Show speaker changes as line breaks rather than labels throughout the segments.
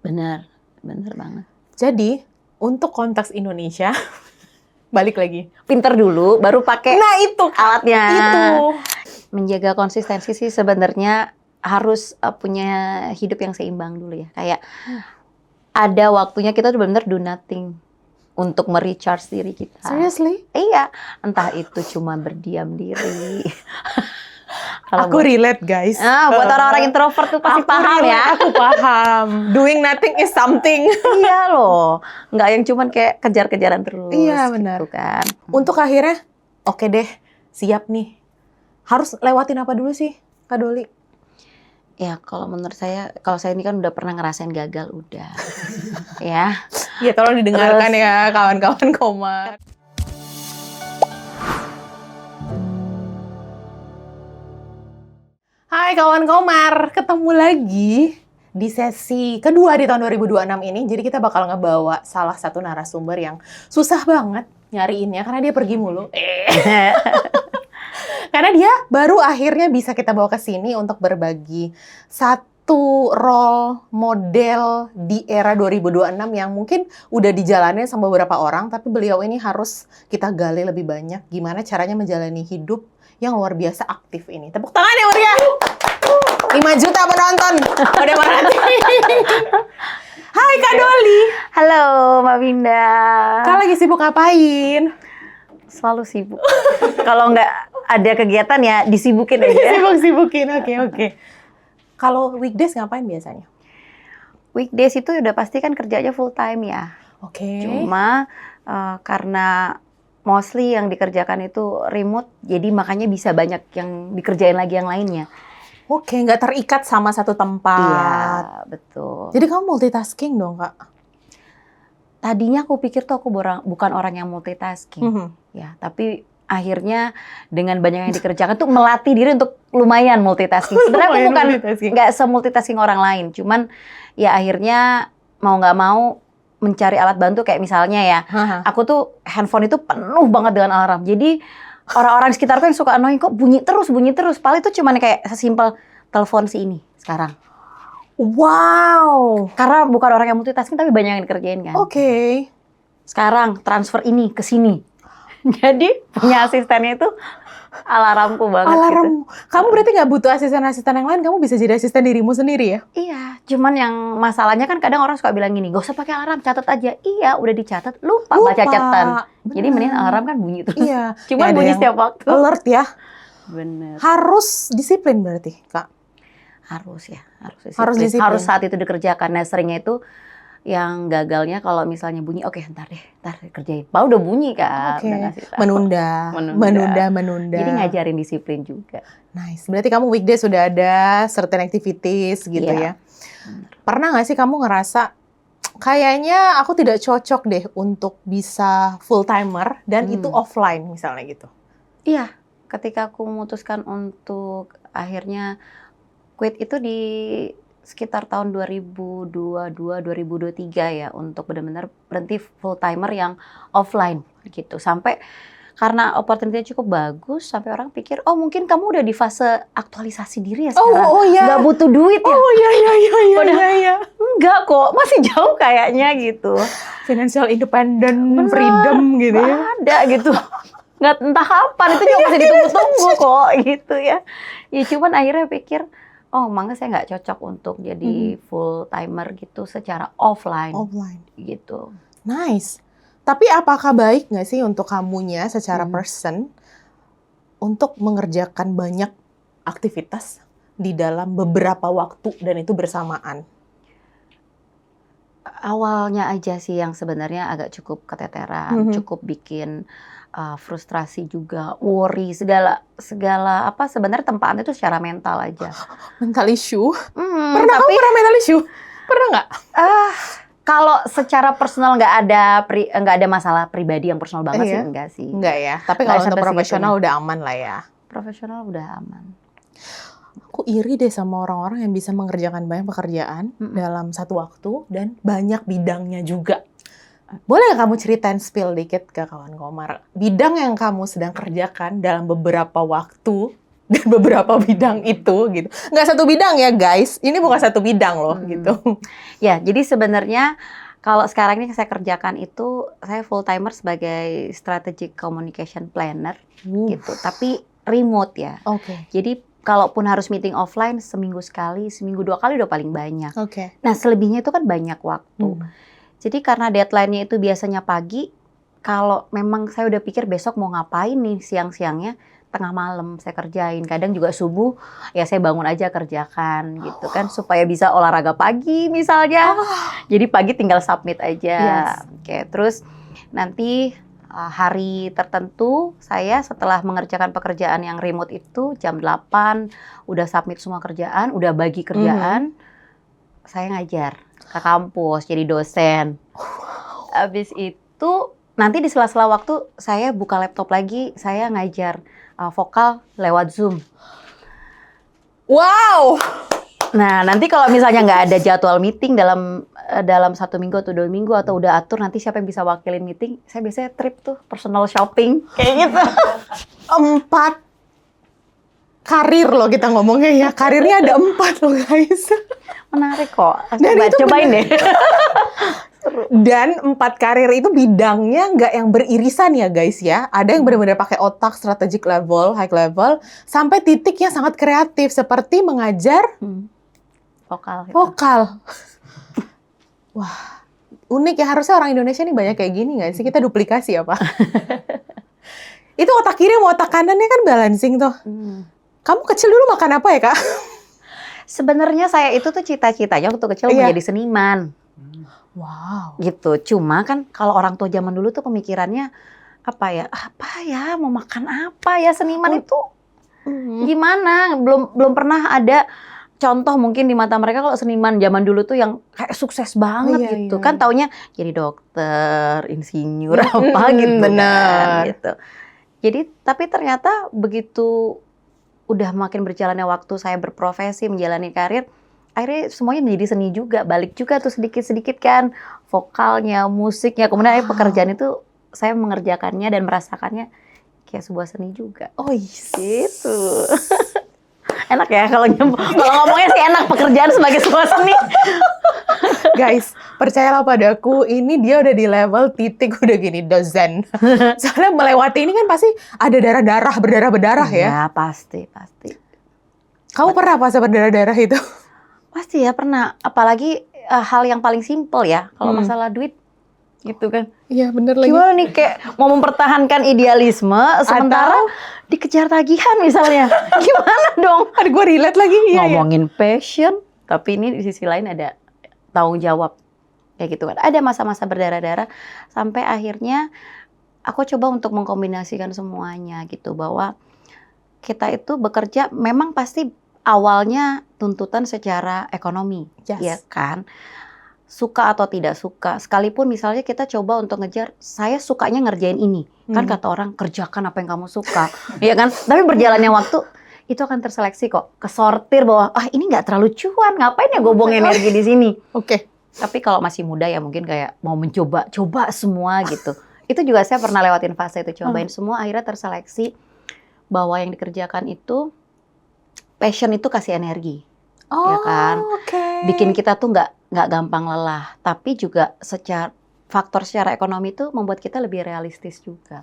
Bener, bener banget.
Jadi, untuk konteks Indonesia, balik lagi.
Pinter dulu, baru pakai
itu
alatnya.
Itu.
Menjaga konsistensi sih sebenarnya harus punya hidup yang seimbang dulu ya. Kayak ada waktunya kita tuh benar-benar do nothing untuk merecharge diri kita.
Seriously?
Iya, entah itu cuma berdiam diri.
Aku relate, guys.
Buat orang-orang introvert tuh pasti paham ya.
Aku paham. Doing nothing is something.
Iya loh, nggak yang cuman kayak kejar-kejaran terus.
Iya, benar.
Gitu kan.
Untuk akhirnya, oke deh, siap nih. Harus lewatin apa dulu sih, Kak Doli?
Ya kalau menurut saya, kalau saya ini kan udah pernah ngerasain gagal, udah. Ya.
Ya tolong didengarkan ya kawan-kawan Komar. Hai kawan Komar, ketemu lagi di sesi kedua di tahun 2026 ini. Jadi kita bakal ngebawa salah satu narasumber yang susah banget nyariinnya karena dia pergi mulu. Karena dia baru akhirnya bisa kita bawa ke sini untuk berbagi satu role model di era 2026 yang mungkin udah dijalanin sama beberapa orang, tapi beliau ini harus kita gali lebih banyak gimana caranya menjalani hidup yang luar biasa aktif ini. Tepuk tangan ya meriah! 5 juta penonton pada Mara TV. Hai Kak Doli.
Halo Mbak Winda.
Kak lagi sibuk ngapain?
Selalu sibuk. Kalau nggak ada kegiatan ya disibukin aja.
Sibuk-sibukin, oke. Kalau weekdays ngapain biasanya?
Weekdays itu udah pasti kan kerjanya full time ya.
Oke.
Cuma karena mostly yang dikerjakan itu remote, jadi makanya bisa banyak yang dikerjain lagi yang lainnya.
Oke, nggak terikat sama satu tempat.
Iya, betul.
Jadi kamu multitasking dong, Kak?
Tadinya aku pikir tuh aku bukan orang yang multitasking. Ya, tapi akhirnya dengan banyak yang dikerjakan tuh melatih diri untuk lumayan multitasking. Sebenarnya aku bukan nggak se-multitasking orang lain, cuman ya akhirnya mau nggak mau mencari alat bantu kayak misalnya ya, aku tuh handphone itu penuh banget dengan alarm. Jadi orang-orang di sekitarku yang suka annoying, kok bunyi terus. Padahal itu cuma kayak sesimpel telepon si ini sekarang.
Wow.
Karena bukan orang yang multitasking tapi banyak yang dikerjain kan.
Oke.
Sekarang transfer ini ke sini. Jadi punya asistennya itu alarmku banget gitu.
Kamu berarti nggak butuh asisten-asisten yang lain, kamu bisa jadi asisten dirimu sendiri ya?
Iya, cuman yang masalahnya kan kadang orang suka bilang gini, gak usah pakai alarm, catat aja. Iya, udah dicatat, lupa baca catatan. Jadi mending alarm kan bunyi terus.
Iya.
Cuman bunyi setiap waktu.
Alert ya.
Bener.
Harus disiplin berarti, Kak?
Harus ya,
harus disiplin.
Harus saat itu dikerjakan. Nah seringnya itu yang gagalnya kalau misalnya bunyi, oke ntar kerjain. Padahal udah bunyi kan.
Oke.
Udah ngasih tahu.
Menunda.
Jadi ngajarin disiplin juga.
Nice. Berarti kamu weekday sudah ada certain activities gitu ya. Pernah nggak sih kamu ngerasa kayaknya aku tidak cocok deh untuk bisa full timer dan itu offline misalnya gitu?
Iya. Ketika aku memutuskan untuk akhirnya quit itu di sekitar tahun 2022-2023 ya, untuk benar-benar berhenti full timer yang offline gitu. Sampai karena opportunity-nya cukup bagus, sampai orang pikir, oh mungkin kamu udah di fase aktualisasi diri ya sekarang. Nggak butuh duit ya.
Iya.
Enggak kok, masih jauh kayaknya gitu.
Financial independent, freedom gitu ya.
Ada gitu. Nggak entah kapan, itu juga masih ditunggu-tunggu kok gitu ya. Ya cuman akhirnya pikir, oh makanya saya nggak cocok untuk jadi full timer gitu secara offline gitu.
Nice. Tapi apakah baik nggak sih untuk kamunya secara person untuk mengerjakan banyak aktivitas di dalam beberapa waktu dan itu bersamaan?
Awalnya aja sih yang sebenarnya agak cukup keteteran, cukup bikin frustrasi juga, worry, segala apa sebenarnya tempaannya itu secara mental aja.
Mental issue? Kamu
Tapi
pernah mental issue? Pernah nggak?
kalau secara personal nggak ada masalah pribadi yang personal banget sih, enggak sih.
Enggak ya. Tapi kalau untuk profesional udah aman lah ya.
Profesional udah aman.
Aku iri deh sama orang-orang yang bisa mengerjakan banyak pekerjaan dalam satu waktu dan banyak bidangnya juga. Boleh nggak kamu ceritain spill dikit ke kawan Komar? Bidang yang kamu sedang kerjakan dalam beberapa waktu dan beberapa bidang itu gitu. Nggak satu bidang ya guys, ini bukan satu bidang loh gitu.
Ya, jadi sebenarnya kalau sekarang ini saya kerjakan itu, saya full timer sebagai strategic communication planner gitu, tapi remote ya.
Oke.
Jadi kalaupun harus meeting offline seminggu sekali, seminggu 2 kali udah paling banyak.
Oke.
Nah selebihnya itu kan banyak waktu. Jadi karena deadline-nya itu biasanya pagi, kalau memang saya udah pikir besok mau ngapain nih siang-siangnya, tengah malam saya kerjain. Kadang juga subuh, ya saya bangun aja kerjakan gitu kan. Supaya bisa olahraga pagi misalnya. Jadi pagi tinggal submit aja.
Yes.
Oke, terus nanti hari tertentu saya setelah mengerjakan pekerjaan yang remote itu jam 8, udah submit semua kerjaan, udah bagi kerjaan, saya ngajar ke kampus, jadi dosen. Habis itu nanti di sela-sela waktu saya buka laptop lagi, saya ngajar vokal lewat Zoom.
Wow.
Nah, nanti kalau misalnya nggak ada jadwal meeting dalam 1 minggu atau 2 minggu atau udah atur nanti siapa yang bisa wakilin meeting, saya biasanya trip tuh personal shopping kayak gitu.
4 karir loh kita ngomongnya ya. Karirnya ada 4 loh guys.
Menarik kok.
Dan itu
Cobain deh.
Dan 4 karir itu bidangnya nggak yang beririsan ya guys ya. Ada yang benar-benar pakai otak, strategic level, high level, sampai titik yang sangat kreatif seperti mengajar
Vokal. Gitu.
vokal. Wah, unik ya. Harusnya orang Indonesia nih banyak kayak gini nggak sih? Kita duplikasi ya Pak? Itu otak kiri sama otak kanannya kan balancing tuh. Kamu kecil dulu makan apa ya Kak?
Sebenarnya saya itu tuh cita-citanya waktu kecil menjadi seniman.
Wow.
Gitu. Cuma kan kalau orang tua zaman dulu tuh pemikirannya apa ya mau makan apa ya seniman itu gimana? Belum pernah ada contoh mungkin di mata mereka kalau seniman zaman dulu tuh yang kayak sukses banget gitu. Kan taunya jadi dokter, insinyur apa gitu.
Benar.
Kan, gitu. Jadi tapi ternyata begitu udah makin berjalannya waktu saya berprofesi menjalani karir, akhirnya semuanya menjadi seni juga, balik juga tuh sedikit-sedikit kan, vokalnya, musiknya, kemudian pekerjaan itu saya mengerjakannya dan merasakannya kayak sebuah seni juga.
Oh
gitu. Enak ya kalau ngomongnya sih enak pekerjaan sebagai sebuah seni.
Guys, percayalah padaku, ini dia udah di level titik udah gini, dozen. Soalnya melewati ini kan pasti ada darah-darah, berdarah-berdarah ya.
Ya, pasti.
Kamu pernah pas berdarah-darah itu?
Pasti ya pernah, apalagi hal yang paling simpel ya, kalau masalah duit gitu kan.
Iya bener lagi.
Gimana nih kayak mau mempertahankan idealisme sementara dikejar tagihan misalnya. Gimana dong?
Aduh gue relate lagi.
Ngomongin passion, tapi ini di sisi lain ada tanggung jawab. Kayak gitu kan. Ada masa-masa berdarah-darah sampai akhirnya aku coba untuk mengkombinasikan semuanya gitu. Bahwa kita itu bekerja memang pasti awalnya tuntutan secara ekonomi, ya kan? Suka atau tidak suka, sekalipun misalnya kita coba untuk ngejar, saya sukanya ngerjain ini, kan kata orang kerjakan apa yang kamu suka, ya kan? Tapi berjalannya waktu itu akan terseleksi kok, kesortir bahwa ini nggak terlalu cuan, ngapain ya gue buang energi di sini?
Oke.
Tapi kalau masih muda ya mungkin kayak mau coba semua gitu. Itu juga saya pernah lewatin fase itu, cobain semua, akhirnya terseleksi bahwa yang dikerjakan itu passion itu kasih energi, ya kan? Bikin kita tuh nggak gampang lelah, tapi juga faktor secara ekonomi itu membuat kita lebih realistis juga.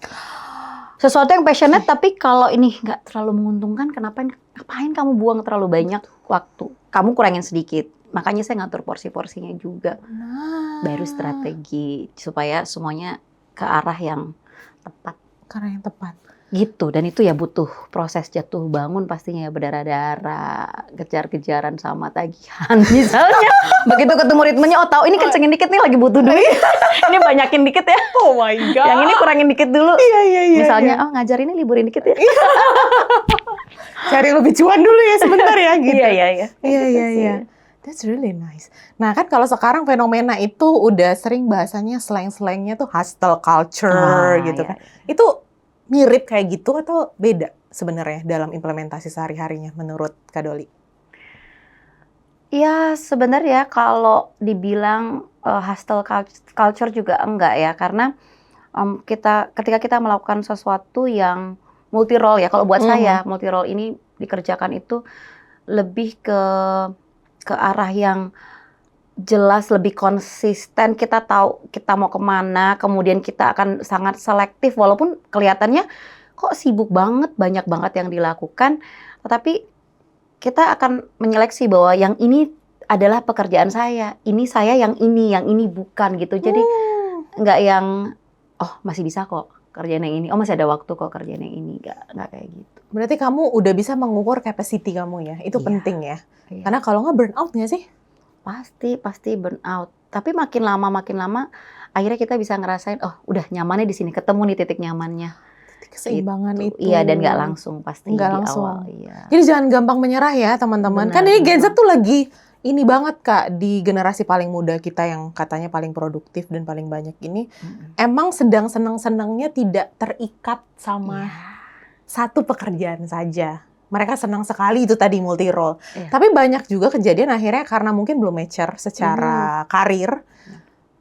Sesuatu yang passionate, tapi kalau ini nggak terlalu menguntungkan, ngapain kamu buang terlalu banyak waktu? Kamu kurangin sedikit. Makanya saya ngatur porsi-porsinya juga. Baru strategi supaya semuanya ke arah yang tepat.
Ke arah yang tepat.
Gitu, dan itu ya butuh proses jatuh bangun pastinya ya, berdarah-darah, kejar-kejaran sama tagihan misalnya. Begitu ketemu ritmenya, tahu ini kencengin dikit nih lagi butuh duit. Ini banyakin dikit ya.
Oh my God.
Yang ini kurangin dikit dulu.
Iya.
Misalnya, ngajar ini liburin dikit ya.
Cari lebih cuan dulu ya sebentar ya gitu.
Iya.
That's really nice. Nah kan kalau sekarang fenomena itu udah sering bahasanya slang-slangnya tuh hustle culture gitu kan. Itu mirip kayak gitu atau beda sebenarnya dalam implementasi sehari-harinya menurut Kak Doli?
Ya sebenarnya kalau dibilang hustle culture juga enggak ya, karena ketika kita melakukan sesuatu yang multi role ya, kalau buat saya multi role ini dikerjakan itu lebih ke arah yang jelas, lebih konsisten, kita tahu kita mau kemana, kemudian kita akan sangat selektif walaupun kelihatannya kok sibuk banget, banyak banget yang dilakukan, tetapi kita akan menyeleksi bahwa yang ini adalah pekerjaan saya yang ini bukan gitu. Jadi nggak yang, oh masih bisa kok kerjaan yang ini, oh masih ada waktu kok kerjaan yang ini, nggak kayak gitu.
Berarti kamu udah bisa mengukur capacity kamu ya, itu penting ya. Karena kalau nggak burn out nggak sih?
Pasti burn out. Tapi makin lama akhirnya kita bisa ngerasain, oh udah nyamannya di sini, ketemu nih titik nyamannya.
Keseimbangan
gitu.
itu.
Iya, dan nggak langsung pasti
nggak
di
langsung.
awal. Iya.
Jadi jangan gampang menyerah ya teman-teman. Kan ini Gen Z tuh lagi ini banget Kak, di generasi paling muda kita yang katanya paling produktif dan paling banyak ini. Emang sedang senang-senangnya tidak terikat sama satu pekerjaan saja. Mereka senang sekali itu tadi multi role. Tapi banyak juga kejadian akhirnya karena mungkin belum mature secara karir.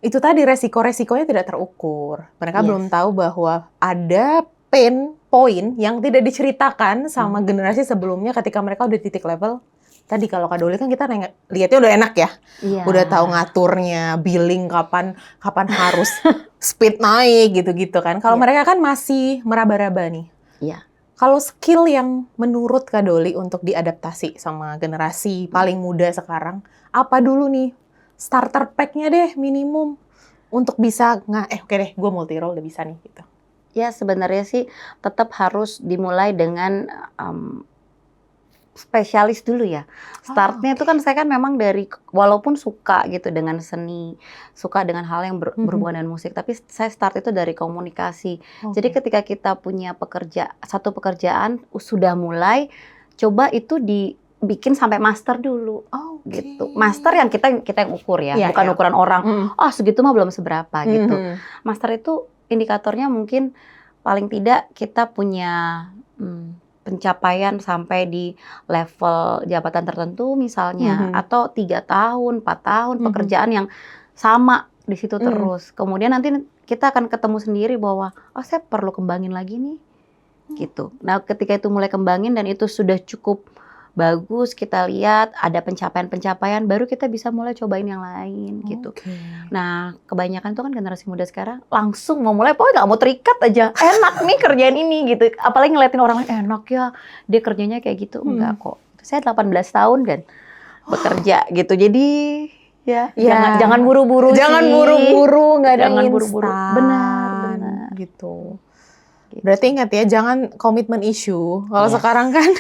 Itu tadi resiko-resikonya tidak terukur. Mereka belum tahu bahwa ada pain point yang tidak diceritakan sama generasi sebelumnya ketika mereka udah titik level. Tadi kalau Kak Doli kan kita lihatnya udah enak ya. Udah tahu ngaturnya, billing kapan harus speed naik gitu-gitu kan. Kalau mereka kan masih meraba-raba nih. Kalau skill yang menurut Kak Doli untuk diadaptasi sama generasi paling muda sekarang, apa dulu nih starter pack-nya deh minimum untuk bisa oke deh, gue multi role udah bisa nih gitu.
Ya sebenarnya sih tetap harus dimulai dengan spesialis dulu ya. Startnya itu kan saya kan memang dari, walaupun suka gitu dengan seni, suka dengan hal yang berhubungan dengan musik, tapi saya start itu dari komunikasi. Jadi ketika kita punya satu pekerjaan, sudah mulai, coba itu dibikin sampai master dulu. Gitu. Master yang kita yang ukur ya, bukan ukuran orang, segitu mah belum seberapa gitu. Master itu indikatornya mungkin paling tidak kita punya pencapaian sampai di level jabatan tertentu misalnya, atau 3 tahun, 4 tahun pekerjaan yang sama di situ terus. Kemudian nanti kita akan ketemu sendiri bahwa saya perlu kembangin lagi nih, gitu. Nah ketika itu mulai kembangin dan itu sudah cukup bagus, kita lihat ada pencapaian-pencapaian, baru kita bisa mulai cobain yang lain gitu. Nah kebanyakan tuh kan generasi muda sekarang langsung mau mulai, pokoknya nggak mau terikat aja, enak nih kerjaan ini gitu. Apalagi ngeliatin orang lain, enak ya dia kerjanya kayak gitu. Enggak kok, saya 18 tahun kan bekerja gitu, jadi jangan buru-buru,
jangan buru-buru, nggak ada
jangan
instan.
buru-buru, benar
gitu. Berarti ingat ya, jangan komitmen issue. Kalau sekarang kan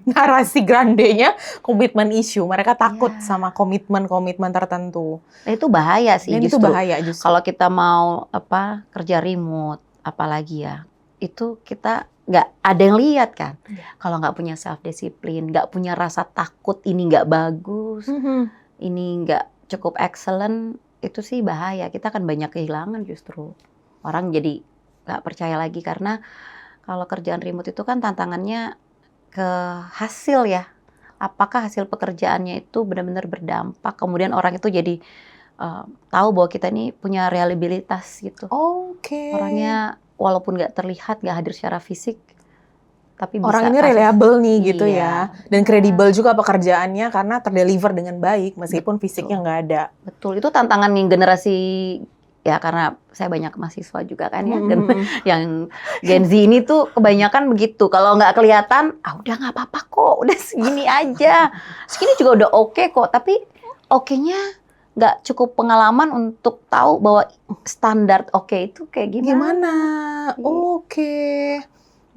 narasi grandenya komitmen issue. Mereka takut sama komitmen-komitmen tertentu.
Nah, itu bahaya sih.
Dan
justru.
Itu bahaya justru.
Kalau kita mau kerja remote, apalagi ya, itu kita nggak ada yang lihat kan. Kalau nggak punya self discipline, nggak punya rasa takut ini nggak bagus, ini nggak cukup excellent, itu sih bahaya. Kita akan banyak kehilangan justru. Orang jadi nggak percaya lagi, karena kalau kerjaan remote itu kan tantangannya ke hasil ya. Apakah hasil pekerjaannya itu benar-benar berdampak, kemudian orang itu jadi tahu bahwa kita ini punya reliabilitas gitu. Orangnya walaupun nggak terlihat, nggak hadir secara fisik, tapi bisa
orang ini reliable nih gitu ya. Dan kredibel juga pekerjaannya karena terdeliver dengan baik meskipun fisiknya nggak ada.
Betul, itu tantangan yang generasi, ya karena saya banyak mahasiswa juga kan ya, yang Gen Z ini tuh kebanyakan begitu. Kalau nggak kelihatan, udah nggak apa-apa kok, udah segini aja. Segini juga udah oke kok, tapi oke-nya nggak cukup pengalaman untuk tahu bahwa standar oke itu kayak gimana.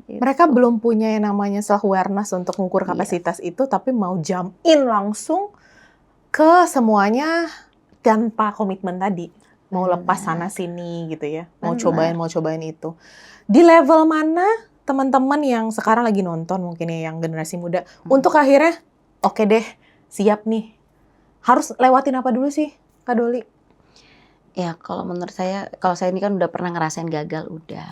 Mereka belum punya yang namanya self-awareness untuk mengukur kapasitas itu, tapi mau jump in langsung ke semuanya tanpa komitmen tadi. Mau lepas sana sini gitu ya, mau cobain itu. Di level mana teman-teman yang sekarang lagi nonton mungkin ya, yang generasi muda, untuk akhirnya oke deh, siap nih, harus lewatin apa dulu sih Kak Doli?
Ya kalau menurut saya, kalau saya ini kan udah pernah ngerasain gagal udah,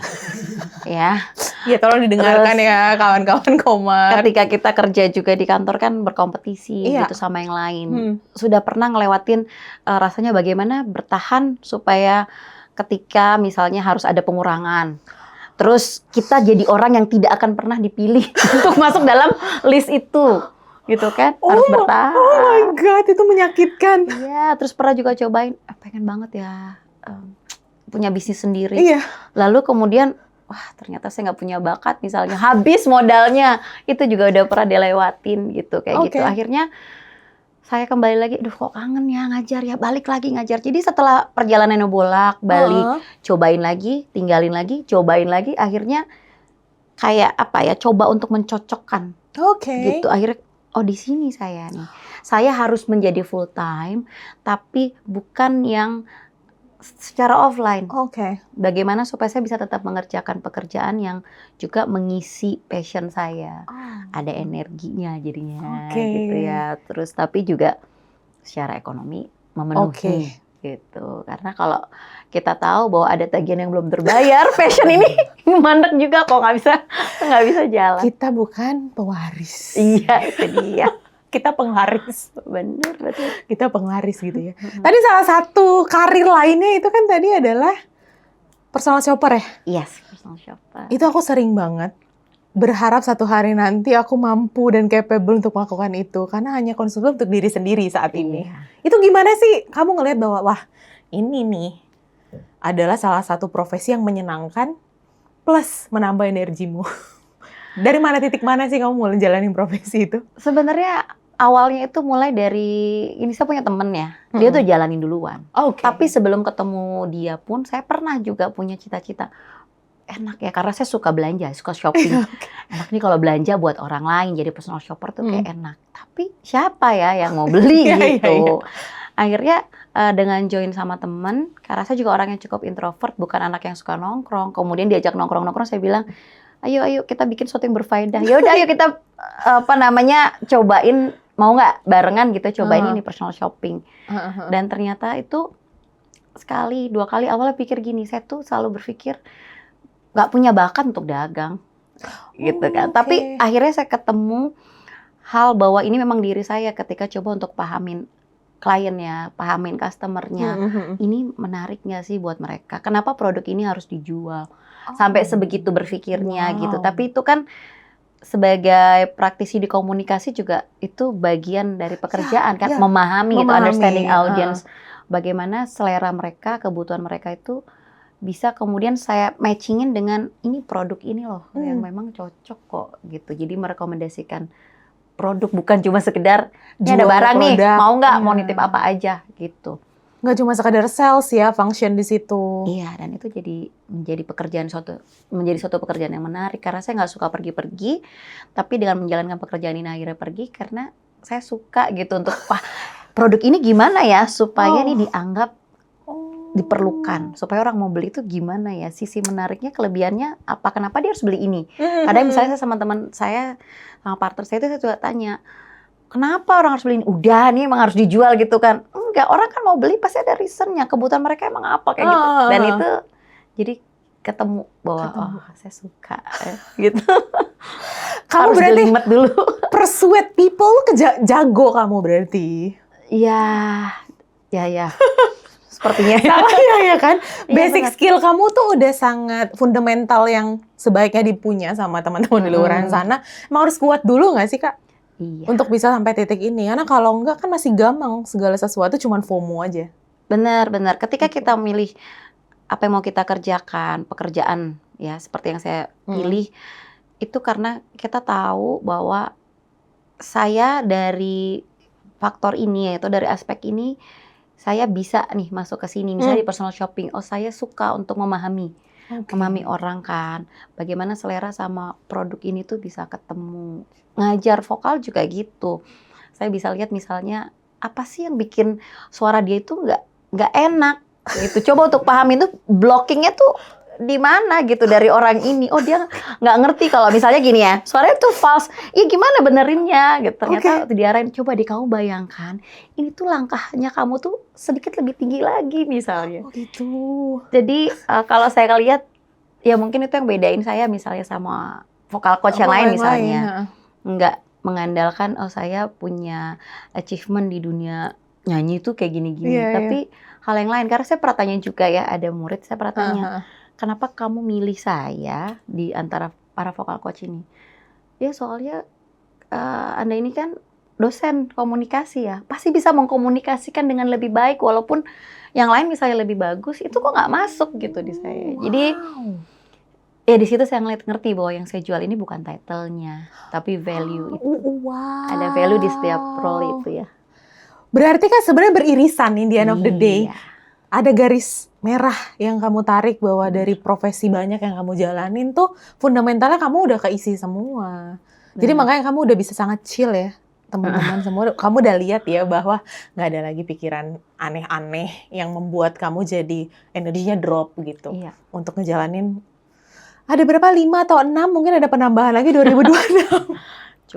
ya.
Ya tolong didengarkan ya kawan-kawan Komar.
Ketika kita kerja juga di kantor kan berkompetisi gitu sama yang lain. Sudah pernah ngelewatin rasanya bagaimana bertahan supaya ketika misalnya harus ada pengurangan. Terus kita jadi orang yang tidak akan pernah dipilih untuk masuk dalam list itu. Gitu kan, harus bertahan.
Oh my God, itu menyakitkan.
Iya, terus pernah juga cobain, pengen banget ya punya bisnis sendiri.
Iya.
Lalu kemudian, wah ternyata saya nggak punya bakat, misalnya habis modalnya, itu juga udah pernah dilewatin gitu, kayak gitu. Akhirnya saya kembali lagi, duh kok kangen ya ngajar ya, balik lagi ngajar. Jadi setelah perjalanannya bolak-balik, cobain lagi, tinggalin lagi, cobain lagi, akhirnya kayak apa ya, coba untuk mencocokkan. Gitu, akhirnya oh di sini saya nih. Saya harus menjadi full time, tapi bukan yang secara offline. Bagaimana supaya saya bisa tetap mengerjakan pekerjaan yang juga mengisi passion saya. Ada energinya jadinya gitu ya. Terus tapi juga secara ekonomi memenuhi gitu. Karena kalau kita tahu bahwa ada tagihan yang belum terbayar, passion ini mandek juga kok nggak bisa jalan.
Kita bukan pewaris.
Iya, itu dia.
Kita penglaris.
Bener, betul.
Kita penglaris gitu ya. Tadi salah satu karir lainnya itu kan tadi adalah personal shopper ya?
Yes, personal shopper.
Itu aku sering banget berharap satu hari nanti aku mampu dan capable untuk melakukan itu. Karena hanya konsultan untuk diri sendiri saat ini. Itu gimana sih kamu ngelihat bahwa, wah ini nih adalah salah satu profesi yang menyenangkan plus menambah energimu. Dari mana, titik mana sih kamu mulai jalanin profesi itu?
Sebenarnya awalnya itu mulai dari, ini saya punya temen ya, dia tuh jalanin duluan. Tapi sebelum ketemu dia pun, saya pernah juga punya cita-cita, enak ya, karena saya suka belanja, suka shopping. Enak nih kalau belanja buat orang lain, jadi personal shopper tuh kayak enak. Tapi siapa ya yang mau beli gitu? Akhirnya dengan join sama temen, karena saya juga orang yang cukup introvert, bukan anak yang suka nongkrong. Kemudian diajak nongkrong-nongkrong, saya bilang, ayo kita bikin sesuatu yang berfaedah. Ya udah, ayo kita cobain, mau nggak barengan gitu, cobain ini personal shopping. Dan ternyata itu sekali, 2 kali awalnya pikir gini, saya tuh selalu berpikir nggak punya bakat untuk dagang, gitu kan. Tapi akhirnya saya ketemu hal bahwa ini memang diri saya ketika coba untuk pahamin kliennya, pahamin customernya. Ini menarik nggak sih buat mereka? Kenapa produk ini harus dijual? Sampai sebegitu berpikirnya gitu. Tapi itu kan sebagai praktisi di komunikasi juga itu bagian dari pekerjaan kan, memahami gitu, understanding audience, bagaimana selera mereka, kebutuhan mereka itu bisa kemudian saya matchingin dengan ini produk ini loh yang memang cocok kok gitu. Jadi merekomendasikan produk, bukan cuma sekedar ini ada barang nih, mau nggak, mau nitip apa aja gitu.
Nggak cuma sekadar sales ya, function di situ.
Iya, dan itu menjadi suatu pekerjaan yang menarik karena saya nggak suka pergi-pergi, tapi dengan menjalankan pekerjaan ini akhirnya pergi karena saya suka gitu untuk wah produk ini gimana ya supaya ini dianggap diperlukan, supaya orang mau beli itu gimana ya, sisi menariknya, kelebihannya apa, kenapa dia harus beli ini. Kadang misalnya saya sama teman saya, sama partner saya itu saya juga tanya, kenapa orang harus beli ini? Udah nih emang harus dijual gitu kan. Enggak, orang kan mau beli pasti ada reasonnya, kebutuhan mereka emang apa kayak gitu. Dan itu jadi ketemu bahwa saya suka gitu.
Kamu
harus
berarti
jelimet dulu.
Persuade people jago kamu berarti.
Iya. Sepertinya.
Sama ya kan? Basic
benar.
skill kamu tuh udah sangat fundamental yang sebaiknya dipunya sama teman-teman di luar sana. Emang harus kuat dulu nggak sih, Kak?
Iya.
Untuk bisa sampai titik ini. Karena kalau enggak kan masih gampang, segala sesuatu cuman FOMO aja.
Benar. Ketika kita milih apa yang mau kita kerjakan, pekerjaan ya seperti yang saya pilih, itu karena kita tahu bahwa saya dari faktor ini, yaitu dari aspek ini, saya bisa nih masuk ke sini. Misalnya di personal shopping, saya suka untuk memahami orang kan, bagaimana selera sama produk ini tuh bisa ketemu. Ngajar vokal juga gitu. Saya bisa lihat misalnya apa sih yang bikin suara dia itu nggak enak gitu. Coba untuk pahamin tuh blockingnya tuh di mana gitu dari orang ini. Oh dia nggak ngerti kalau misalnya gini ya, suaranya tuh false. Iya gimana benerinnya gitu. Ternyata diarahin, coba deh kamu bayangkan, ini tuh langkahnya kamu tuh sedikit lebih tinggi lagi misalnya.
Oh gitu.
Jadi kalau saya lihat, ya mungkin itu yang bedain saya misalnya sama vokal coach yang lain misalnya. Nggak mengandalkan, saya punya achievement di dunia nyanyi itu kayak gini-gini. Tapi hal yang lain, karena saya pernah tanya juga ya, ada murid saya pernah tanya, kenapa kamu milih saya di antara para vokal coach ini? Ya soalnya Anda ini kan dosen komunikasi ya, pasti bisa mengkomunikasikan dengan lebih baik walaupun yang lain misalnya lebih bagus, itu kok nggak masuk gitu di saya. Jadi ya di situ saya ngerti bahwa yang saya jual ini bukan title-nya, tapi value itu.
Wow.
Ada value di setiap role itu ya.
Berarti kan sebenarnya beririsan in the end of the day.
Iya.
Ada garis merah yang kamu tarik bahwa dari profesi banyak yang kamu jalanin tuh fundamentalnya kamu udah keisi semua. Jadi makanya kamu udah bisa sangat chill ya. Teman-teman semua, kamu udah lihat ya bahwa nggak ada lagi pikiran aneh-aneh yang membuat kamu jadi energinya drop gitu.
Iya.
Untuk ngejalanin, ada berapa? 5 atau 6, mungkin ada penambahan lagi 2026.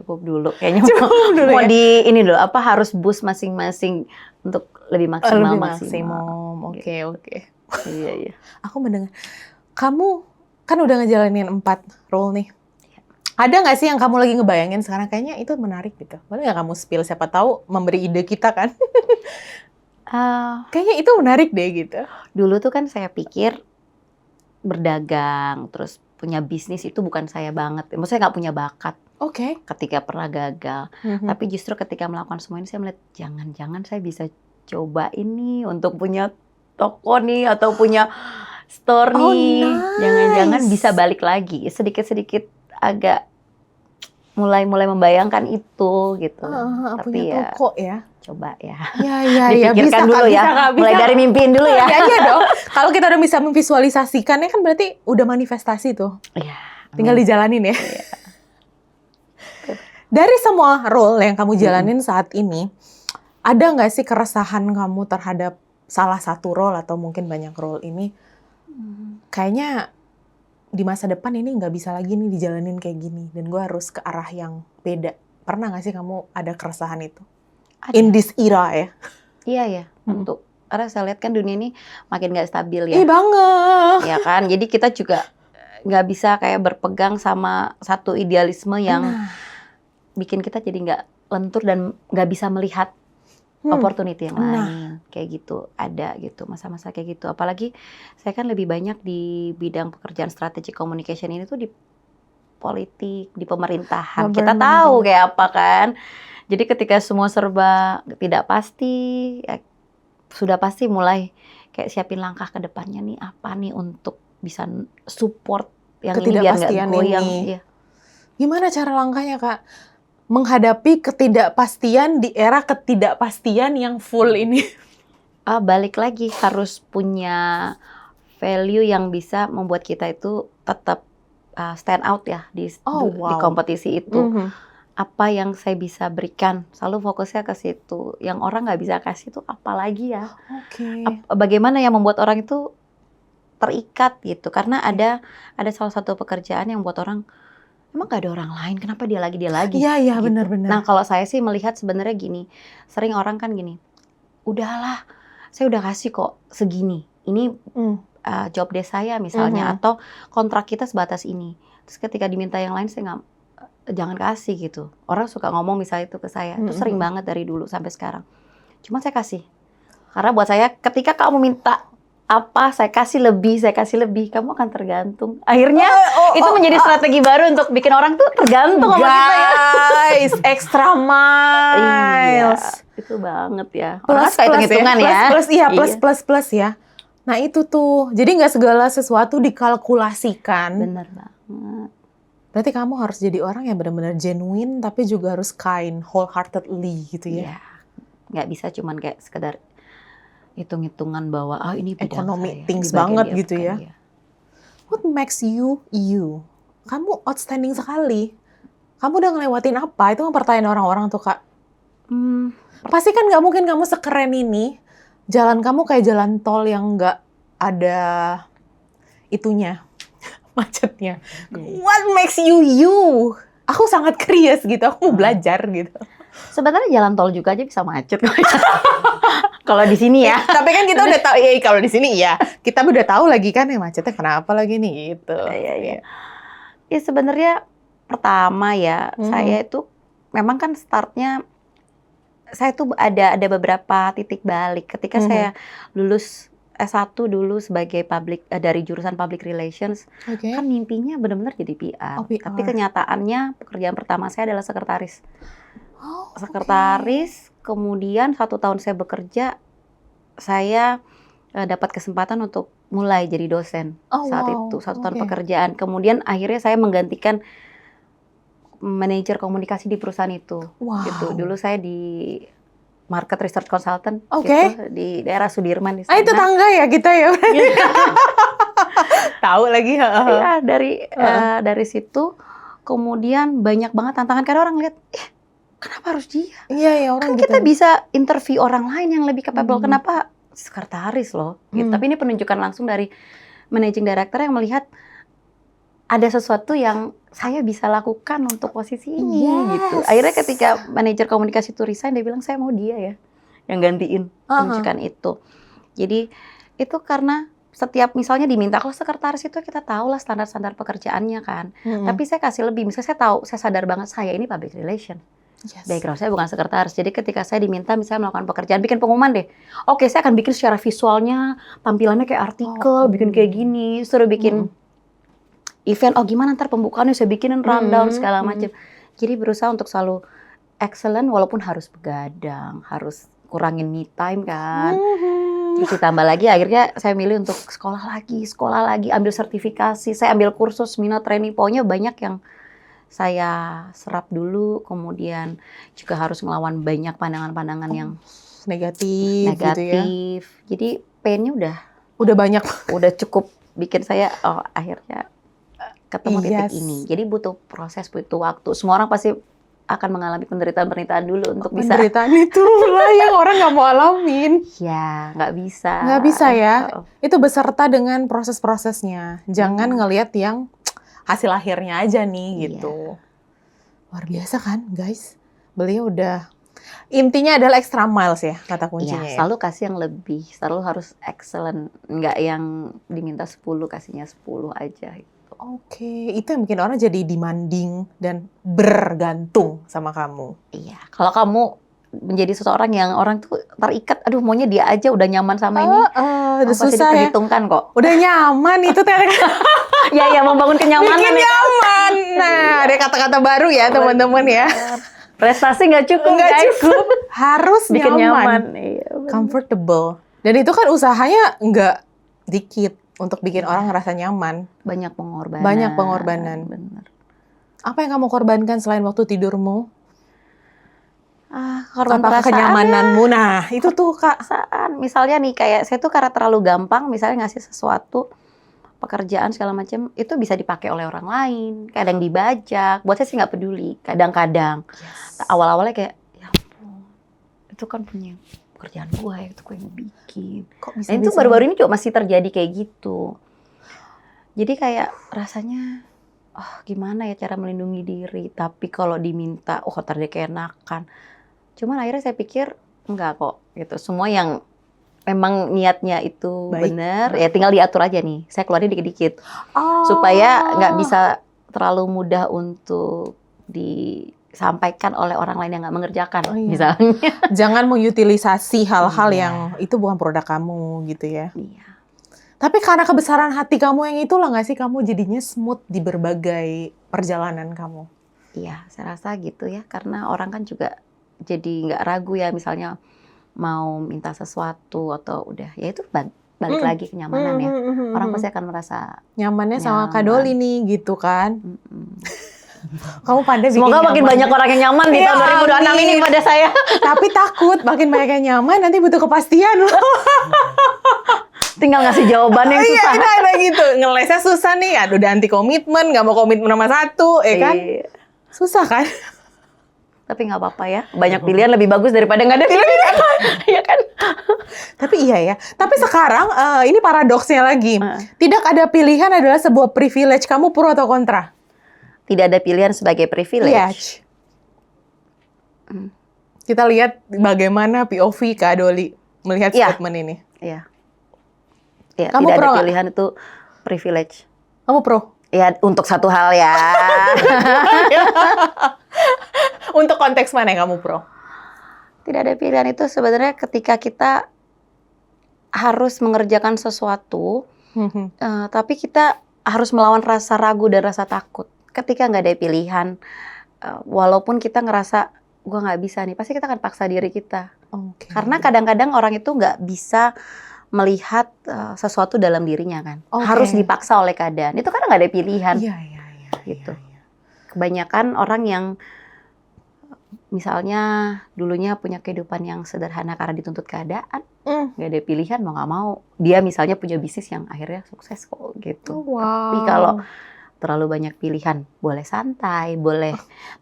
Cukup dulu kayaknya.
Cukup dulu
mau
ya?
di ini dulu, apa harus boost masing-masing untuk lebih maksimal.
Lebih maksimum. Oke.
Iya, iya.
Aku mendengar, kamu kan udah ngejalanin 4 role nih. Ada nggak sih yang kamu lagi ngebayangin sekarang? Kayaknya itu menarik gitu. Boleh nggak kamu spill? Siapa tahu memberi ide kita kan? Kayaknya itu menarik deh gitu.
Dulu tuh kan saya pikir berdagang, terus punya bisnis itu bukan saya banget. Maksudnya nggak punya bakat
Oke.
ketika pernah gagal. Tapi justru ketika melakukan semua ini saya melihat jangan-jangan saya bisa coba ini untuk punya toko nih atau punya store nih.
nice.
Jangan-jangan bisa balik lagi. Sedikit-sedikit agak mulai membayangkan itu gitu.
Punya
Tapi ya
toko ya.
coba ya.
Iya.
Dipikirkan dulu ya. Mulai dari mimpiin dulu ya.
Iya dong. Kalau kita udah bisa memvisualisasikannya kan berarti udah manifestasi tuh.
Iya.
Tinggal dijalanin ya. Dari semua role yang kamu jalanin saat ini, ada nggak sih keresahan kamu terhadap salah satu role atau mungkin banyak role ini? Kayaknya di masa depan ini nggak bisa lagi nih dijalanin kayak gini. Dan gue harus ke arah yang beda. Pernah nggak sih kamu ada keresahan itu?
Ada.
In this era ya?
Iya ya. Untuk karena saya lihat kan dunia ini makin nggak stabil ya.
Ih banget.
Ya kan. Jadi kita juga nggak bisa kayak berpegang sama satu idealisme yang bikin kita jadi nggak lentur dan nggak bisa melihat opportunity yang lain. Kayak gitu. Ada gitu. Masa-masa kayak gitu. Apalagi saya kan lebih banyak di bidang pekerjaan strategic communication ini tuh di politik, di pemerintahan. Kita tahu kayak apa kan. Jadi ketika semua serba tidak pasti, ya sudah pasti mulai kayak siapin langkah ke depannya nih apa nih untuk bisa support yang ini biar nggak goyang. Iya.
Gimana cara langkahnya Kak? Menghadapi ketidakpastian di era ketidakpastian yang full ini.
Balik lagi harus punya value yang bisa membuat kita itu tetap stand out ya di kompetisi itu. Apa yang saya bisa berikan, selalu fokusnya ke situ. Yang orang nggak bisa kasih itu apa lagi ya? Bagaimana yang membuat orang itu terikat gitu? Karena ada salah satu pekerjaan yang buat orang emang gak ada orang lain, kenapa dia lagi?
Iya,
gitu.
benar-benar.
Nah kalau saya sih melihat sebenarnya gini, sering orang kan gini, udahlah, saya udah kasih kok segini. Ini job desk saya misalnya, atau kontrak kita sebatas ini. Terus ketika diminta yang lain saya nggak, jangan kasih gitu. Orang suka ngomong misalnya itu ke saya, itu sering banget dari dulu sampai sekarang. Cuma saya kasih, karena buat saya ketika kamu minta apa, saya kasih lebih, kamu akan tergantung. Akhirnya itu menjadi strategi baru untuk bikin orang tuh tergantung sama kita ya.
Guys, extra miles.
Iya, itu banget ya.
Plus
hitungan ya.
Plus ya. Nah itu tuh, jadi nggak segala sesuatu dikalkulasikan.
Bener banget.
Berarti kamu harus jadi orang yang benar-benar genuine, tapi juga harus kind, wholeheartedly gitu ya.
Iya, nggak bisa cuman kayak sekedar hitung-hitungan bahwa ini bidang
economic
saya,
things
di bagian
banget
dia,
gitu
bukan
ya.
dia.
What makes you you? Kamu outstanding sekali. Kamu udah ngelewatin apa? Itu kan pertanyaan orang-orang tuh Kak. Pasti kan nggak mungkin kamu sekeren ini. Jalan kamu kayak jalan tol yang nggak ada itunya, macetnya. What makes you you? Aku sangat curious gitu. Aku mau belajar gitu.
Sebenarnya jalan tol juga aja bisa macet. Kalau di sini ya.
Tapi kan kita udah tahu, ya kalau di sini ya. Kita udah tahu lagi kan ya macetnya kenapa lagi nih gitu.
Iya. Ya sebenarnya pertama ya, saya itu memang kan startnya, saya tuh ada beberapa titik balik. Ketika saya lulus S1 dulu sebagai dari jurusan Public Relations, kan mimpinya benar-benar jadi PR.
Oh, PR.
Tapi kenyataannya pekerjaan pertama saya adalah sekretaris. Sekretaris, kemudian 1 tahun saya bekerja, saya dapat kesempatan untuk mulai jadi dosen saat itu. 1 tahun pekerjaan. Kemudian akhirnya saya menggantikan manajer komunikasi di perusahaan itu. Gitu. Dulu saya di market research consultant gitu, di daerah Sudirman di sana.
Itu tangga ya kita ya. Tahu lagi.
Ya, dari situ kemudian banyak banget tantangan, karena orang lihat, kenapa harus dia?
Iya, orang
kan
gitu.
kita bisa interview orang lain yang lebih capable. Kenapa sekretaris loh? Gitu. Tapi ini penunjukan langsung dari managing director yang melihat ada sesuatu yang saya bisa lakukan untuk posisi ini gitu. Akhirnya ketika manajer komunikasi itu resign, dia bilang saya mau dia ya yang gantiin penunjukan itu. Jadi itu karena setiap misalnya diminta, kalau sekretaris itu kita tahu lah standar-standar pekerjaannya kan. Tapi saya kasih lebih, misalnya saya sadar banget saya ini public relation. Background saya bukan sekretaris. Jadi ketika saya diminta misalnya melakukan pekerjaan, bikin pengumuman deh. Oke, saya akan bikin secara visualnya, tampilannya kayak artikel, bikin kayak gini, suruh bikin event, gimana ntar pembukaannya, saya bikinin rundown segala macam. Jadi berusaha untuk selalu excellent walaupun harus begadang, harus kurangin me time kan. Terus ditambah lagi akhirnya saya milih untuk sekolah lagi, ambil sertifikasi, saya ambil kursus, seminar, training, pokoknya banyak yang saya serap dulu, kemudian juga harus melawan banyak pandangan-pandangan yang
negatif gitu ya.
Jadi pain-nya
udah banyak,
udah cukup bikin saya akhirnya ketemu titik ini. Jadi butuh proses, butuh waktu. Semua orang pasti akan mengalami penderitaan-penderitaan dulu untuk bisa.
Penderitaan itulah yang orang nggak mau alamin.
Ya, nggak bisa.
Nggak bisa ya. Itu beserta dengan proses-prosesnya. Jangan ngelihat yang hasil akhirnya aja nih gitu. Luar biasa kan, guys. Beliau udah, intinya adalah extra miles ya, kata kuncinya.
Selalu kasih yang lebih, selalu harus excellent. Nggak yang diminta 10, kasihnya 10 aja.
Oke, itu yang bikin orang jadi demanding dan bergantung sama kamu.
Iya, kalau kamu menjadi seseorang yang orang tuh terikat, aduh maunya dia aja, udah nyaman sama ini.
Udah susah ya.
Diperhitungkan kok.
Udah nyaman itu
ya, membangun kenyamanan.
Bikin nyaman. Nah, ada kata-kata baru ya teman-teman ya.
Prestasi nggak cukup,
harus
bikin nyaman.
Iya, comfortable. Dan itu kan usahanya nggak dikit. Untuk bikin orang ngerasa nyaman.
Banyak pengorbanan.
Bener. Apa yang kamu korbankan selain waktu tidurmu?
Korban
perasaan. Kenyamananmu? Nah, itu tuh Kak.
Misalnya nih, kayak saya tuh karena terlalu gampang, misalnya ngasih sesuatu, pekerjaan segala macam, itu bisa dipakai oleh orang lain. Kadang dibajak. Buat saya sih nggak peduli. Kadang-kadang. Awal-awalnya kayak, ya ampun, itu kan punya pekerjaan gue ya, itu gue yang bikin. Nah itu baru-baru ini juga masih terjadi kayak gitu. Jadi kayak rasanya, gimana ya cara melindungi diri. Tapi kalau diminta, ntar dia keenakan. Cuman akhirnya saya pikir, enggak kok. Gitu. Semua yang memang niatnya itu benar, ya tinggal diatur aja nih. Saya keluarin dikit-dikit. Supaya nggak bisa terlalu mudah untuk disampaikan oleh orang lain yang nggak mengerjakan, misalnya.
Jangan mengutilisasi hal-hal yang itu bukan produk kamu, gitu ya.
Iya.
Tapi karena kebesaran hati kamu yang itulah nggak sih kamu jadinya smooth di berbagai perjalanan kamu?
Iya, saya rasa gitu ya. Karena orang kan juga jadi nggak ragu ya, misalnya mau minta sesuatu atau udah, ya itu balik lagi kenyamanan ya. Orang pasti akan merasa
nyamannya sama Kak Doli nih, gitu kan. Kamu pandai bikin
semoga makin banyak orang yang nyaman di tahun 2026 ini pada saya.
Tapi takut makin banyak yang nyaman nanti butuh kepastian loh.
Tinggal ngasih jawaban yang susah.
Iya, ada gitu. Ngelesnya susah nih. Aduh, udah anti komitmen, nggak mau komitmen sama satu, ya kan? Susah kan?
Tapi nggak apa-apa ya. Banyak pilihan lebih bagus daripada nggak ada pilihan. Iya kan?
Tapi iya ya. Tapi sekarang ini paradoksnya lagi. Tidak ada pilihan adalah sebuah privilege. Kamu pro atau kontra?
Tidak ada pilihan sebagai privilege.
Kita lihat bagaimana POV Kak Doli melihat statement ini.
Iya. Ya,
kamu
tidak
pro
ada pilihan itu privilege.
Kamu pro?
Ya, untuk satu hal ya.
Untuk konteks mana yang kamu pro?
Tidak ada pilihan itu sebenarnya ketika kita harus mengerjakan sesuatu, tapi kita harus melawan rasa ragu dan rasa takut. Ketika nggak ada pilihan, walaupun kita ngerasa gue nggak bisa nih, pasti kita akan paksa diri kita. Karena kadang-kadang orang itu nggak bisa melihat sesuatu dalam dirinya kan, harus dipaksa oleh keadaan. Itu karena nggak ada pilihan. Gitu. Kebanyakan orang yang misalnya dulunya punya kehidupan yang sederhana karena dituntut keadaan, nggak ada pilihan mau nggak mau. Dia misalnya punya bisnis yang akhirnya sukses kok gitu. Tapi kalau terlalu banyak pilihan, boleh santai, boleh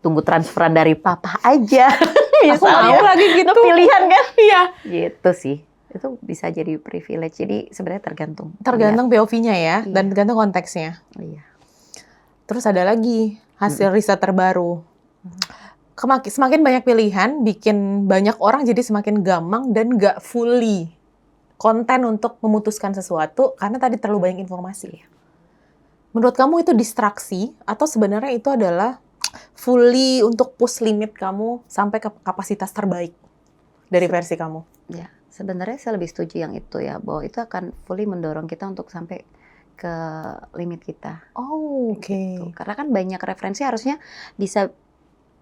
tunggu transferan dari papa aja. Misalnya,
aku mau lagi gitu.
Itu pilihan kan?
Iya.
Gitu sih. Itu bisa jadi privilege. Jadi sebenarnya tergantung.
Tergantung POV-nya ya, dan tergantung konteksnya.
Iya.
Terus ada lagi hasil riset terbaru. Semakin banyak pilihan, bikin banyak orang jadi semakin gampang dan nggak fully konten untuk memutuskan sesuatu karena tadi terlalu banyak informasi. Menurut kamu itu distraksi atau sebenarnya itu adalah fully untuk push limit kamu sampai ke kapasitas terbaik dari versi kamu?
Ya, sebenarnya saya lebih setuju yang itu ya, bahwa itu akan fully mendorong kita untuk sampai ke limit kita. Gitu. Karena kan banyak referensi harusnya bisa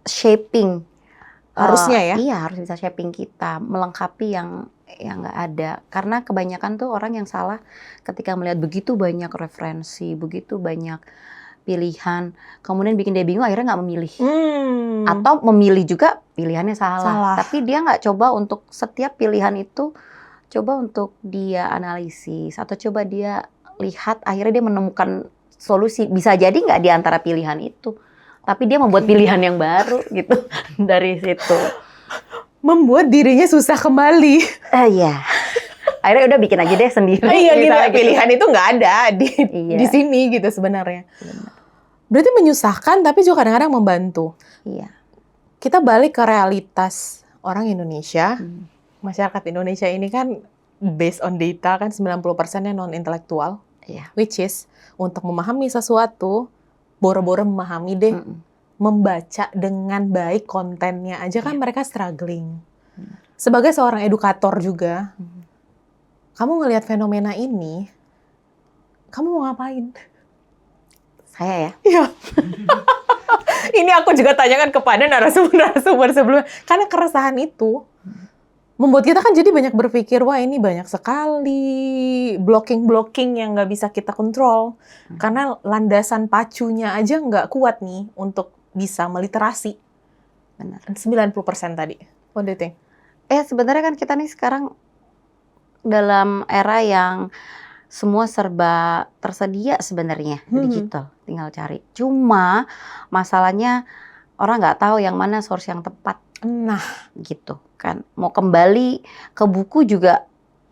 shaping.
Harusnya ya?
Iya, harus bisa shaping kita, melengkapi yang nggak ada. Karena kebanyakan tuh orang yang salah ketika melihat begitu banyak referensi, begitu banyak pilihan, kemudian bikin dia bingung, akhirnya nggak memilih. Atau memilih juga pilihannya salah. Tapi dia nggak coba untuk setiap pilihan itu, coba untuk dia analisis, atau coba dia lihat, akhirnya dia menemukan solusi. Bisa jadi nggak di antara pilihan itu, tapi dia membuat pilihan yang baru gitu dari situ.
Membuat dirinya susah kembali.
Iya. Akhirnya udah bikin aja deh sendiri.
Iya gitu, pilihan itu nggak ada di sini gitu sebenarnya. Berarti menyusahkan tapi juga kadang-kadang membantu.
Iya.
Kita balik ke realitas orang Indonesia. Masyarakat Indonesia ini kan based on data kan 90%-nya non-intelektual. Which is untuk memahami sesuatu, boro-boro memahami deh. Membaca dengan baik kontennya aja kan mereka struggling. Sebagai seorang edukator juga, kamu ngelihat fenomena ini, kamu mau ngapain?
Saya ya?
Iya. Ini aku juga tanyakan kepada narasumber sebelumnya. Karena keresahan itu membuat kita kan jadi banyak berpikir, wah ini banyak sekali blocking yang nggak bisa kita kontrol. Karena landasan pacunya aja nggak kuat nih untuk bisa meliterasi.
Benar.
90% tadi. What do you think?
Sebenarnya kan kita nih sekarang dalam era yang semua serba tersedia sebenarnya, digital, tinggal cari. Cuma masalahnya orang nggak tahu yang mana source yang tepat.
Nah,
gitu kan. Mau kembali ke buku juga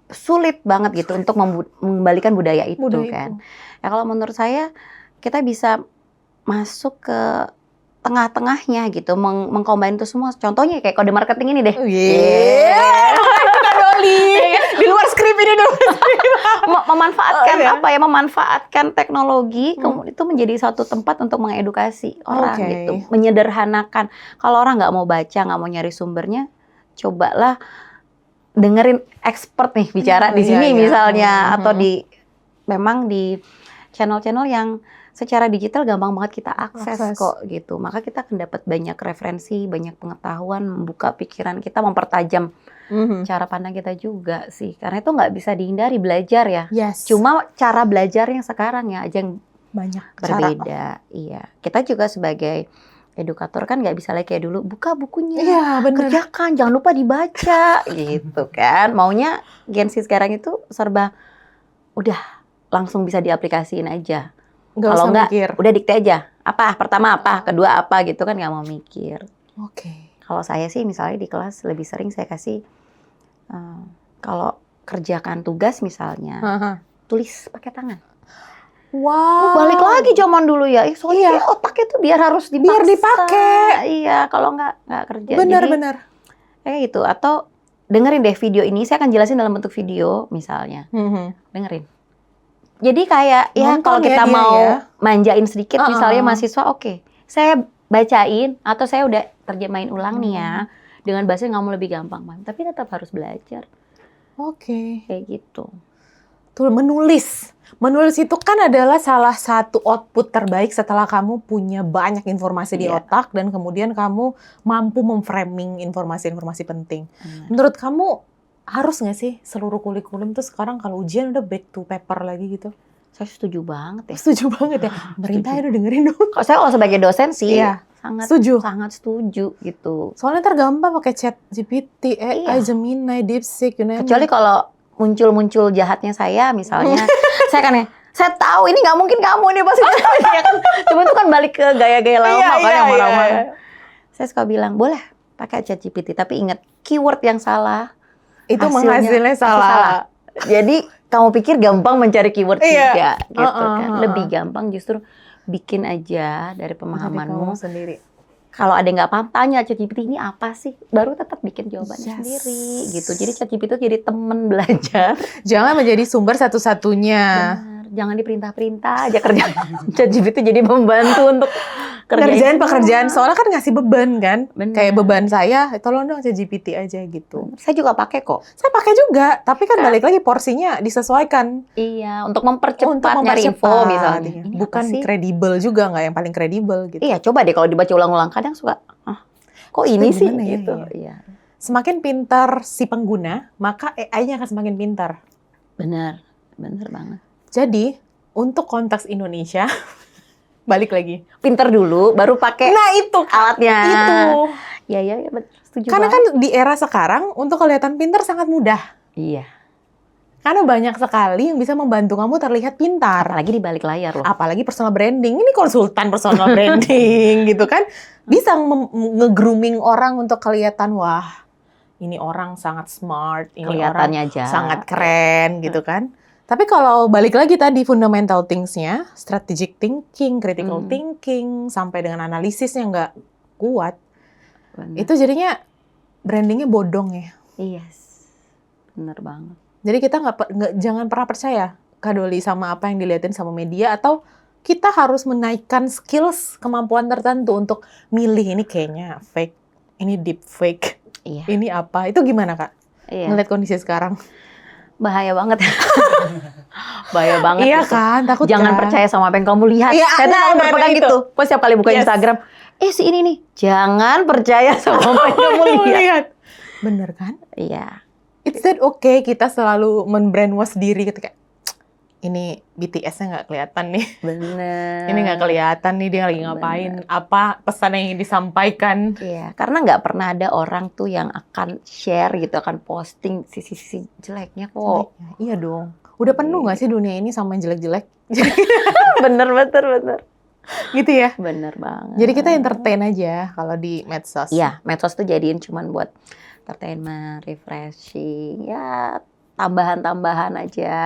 sulit banget gitu untuk mengembalikan budaya itu kan. Ya kalau menurut saya kita bisa masuk ke tengah-tengahnya gitu, mengcombine itu semua. Contohnya kayak kode marketing ini deh.
Di luar skrip ini dong.
Memanfaatkan memanfaatkan teknologi itu menjadi satu tempat untuk mengedukasi orang gitu, menyederhanakan. Kalau orang nggak mau baca, nggak mau nyari sumbernya, cobalah dengerin expert nih bicara di sini misalnya, atau memang di channel-channel yang secara digital gampang banget kita akses kok gitu. Maka kita akan dapat banyak referensi, banyak pengetahuan, membuka pikiran kita, mempertajam cara pandang kita juga sih. Karena itu nggak bisa dihindari belajar ya. Cuma cara belajarnya sekarang ya aja yang
banyak
berbeda. Iya. Kita juga sebagai edukator kan nggak bisa lagi kayak dulu, buka bukunya, kerjakan, jangan lupa dibaca gitu kan. Maunya Gen Z sekarang itu serba udah langsung bisa diaplikasiin aja. Kalau nggak, udah dikte aja. Apa? Pertama apa? Kedua apa? Gitu kan nggak mau mikir. Kalau saya sih misalnya di kelas lebih sering saya kasih, kalau kerjakan tugas misalnya, tulis pakai tangan. Balik lagi zaman dulu ya. Soalnya otaknya tuh biar harus dipaksa.
Biar dipakai.
Iya, kalau nggak kerja.
Benar.
Kayak gitu. Atau dengerin deh video ini. Saya akan jelasin dalam bentuk video misalnya. Dengerin. Jadi kayak kalau kita mau manjain sedikit misalnya mahasiswa, saya bacain atau saya udah terjemahin ulang nih ya dengan bahasa yang kamu lebih gampang, tapi tetap harus belajar.
Oke.
Kayak gitu.
Tuh, menulis. Menulis itu kan adalah salah satu output terbaik setelah kamu punya banyak informasi di otak dan kemudian kamu mampu memframing informasi-informasi penting. Menurut kamu harus nggak sih seluruh kurikulum tuh sekarang kalau ujian udah back to paper lagi gitu?
Saya setuju banget ya.
Setuju banget ya. Pemerintah udah dengerin dong.
Kalau sebagai dosen sih sangat setuju gitu.
Soalnya ntar gampang pakai chat GPT, AI, Gemini, DeepSeek,
kecuali kalau muncul jahatnya saya misalnya, saya tahu ini nggak mungkin kamu ini pasti ya kan. Cuma itu kan balik ke gaya-gaya lama kan yang lama. Saya suka bilang boleh pakai ChatGPT tapi ingat keyword yang salah
itu hasilnya salah.
Jadi kamu pikir gampang mencari keyword juga gitu kan. Lebih gampang justru bikin aja dari pemahamanmu
sendiri.
Kalau ada yang nggak paham, tanya ChatGPT ini apa sih? Baru tetap bikin jawabannya sendiri, gitu. Jadi ChatGPT itu jadi teman belajar.
Jangan menjadi sumber satu-satunya.
Benar. Jangan diperintah-perintah aja kerja. ChatGPT jadi pembantu untuk
kerjain pekerjaan. Soalnya kan ngasih beban kan.
Benar.
Kayak beban saya, tolong dong ChatGPT aja gitu.
Saya juga pakai kok.
Saya pakai juga, tapi kan balik lagi porsinya disesuaikan.
Iya, untuk mempercepat nyari info misalnya.
Bukan kredibel juga, nggak yang paling kredibel gitu.
Iya, coba deh kalau dibaca ulang-ulang kadang suka, kok ini sih gitu.
Iya. Semakin pintar si pengguna, maka AI-nya akan semakin pintar.
Benar banget.
Jadi, untuk konteks Indonesia, balik lagi.
Pintar dulu, baru pakai alatnya.
Itu.
Iya, setuju.
Karena kan di era sekarang, untuk kelihatan pintar sangat mudah.
Iya.
Karena banyak sekali yang bisa membantu kamu terlihat pintar.
Apalagi di balik layar loh.
Apalagi personal branding. Ini konsultan personal branding gitu kan. Bisa nge-grooming orang untuk kelihatan, wah ini orang sangat smart. Ini orang sangat keren gitu kan. Tapi kalau balik lagi tadi fundamental things-nya, strategic thinking, critical thinking, sampai dengan analisisnya nggak kuat. Bener. Itu jadinya brandingnya bodong ya.
Iya, bener banget.
Jadi kita jangan pernah percaya Kak Doli sama apa yang dilihatin sama media, atau kita harus menaikkan skills, kemampuan tertentu untuk milih ini kayaknya fake, ini deep fake, ini apa. Itu gimana Kak? Ngeliat kondisi sekarang?
Bahaya banget. Bahaya banget.
Iya gitu. Kan, takut
jangan percaya sama apa yang kamu lihat. Saya tuh berpegang gitu. Pas setiap kali buka Instagram, si ini nih, jangan percaya sama apa yang kamu lihat.
Bener kan?
Iya.
It's that okay kita selalu men-brainwash diri gitu kayak, ini BTS-nya nggak kelihatan nih.
Bener.
Ini nggak kelihatan nih dia lagi ngapain. Apa pesan yang ingin disampaikan.
Iya, karena nggak pernah ada orang tuh yang akan share gitu, akan posting sisi-sisi jeleknya kok.
Iya dong. Udah penuh nggak sih dunia ini sama yang jelek-jelek?
Bener.
Gitu ya?
Bener banget.
Jadi kita entertain aja kalau di medsos.
Iya, medsos tuh jadiin cuman buat entertainment, refreshing, ya tambahan-tambahan aja.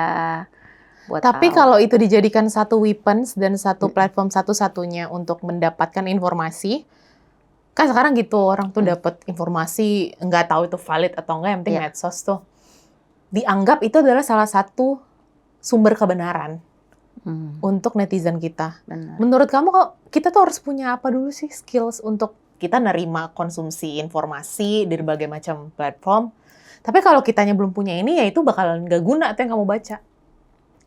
Tapi kalau itu dijadikan satu weapons dan satu platform satu-satunya untuk mendapatkan informasi, kan sekarang gitu orang tuh dapat informasi nggak tahu itu valid atau enggak, yang penting medsos tuh dianggap itu adalah salah satu sumber kebenaran untuk netizen kita.
Benar.
Menurut kamu kok kita tuh harus punya apa dulu sih skills untuk kita nerima konsumsi informasi dari berbagai macam platform? Tapi kalau kitanya belum punya ini, ya itu bakalan nggak guna tuh yang kamu baca.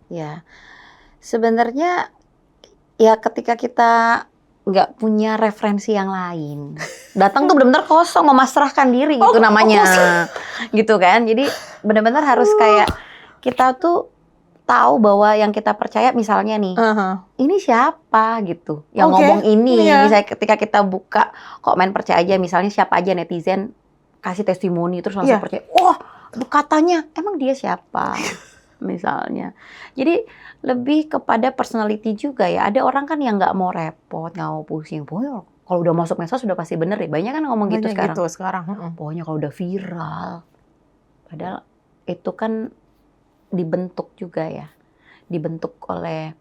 Ya, sebenarnya ya ketika kita nggak punya referensi yang lain, datang tuh benar-benar kosong, memasrahkan diri gitu namanya, gitu kan. Jadi benar-benar harus kayak kita tuh tahu bahwa yang kita percaya misalnya nih, ini siapa gitu, yang ngomong ini. Misalnya ketika kita buka komen percaya aja, misalnya siapa aja netizen kasih testimoni terus langsung percaya, katanya emang dia siapa? Misalnya. Jadi lebih kepada personality juga ya. Ada orang kan yang nggak mau repot, nggak mau pusing. Pokoknya kalau udah masuk medsos sudah pasti bener deh. Banyak kan ngomong gitu sekarang. Pokoknya kalau udah viral. Padahal itu kan dibentuk juga ya. Dibentuk oleh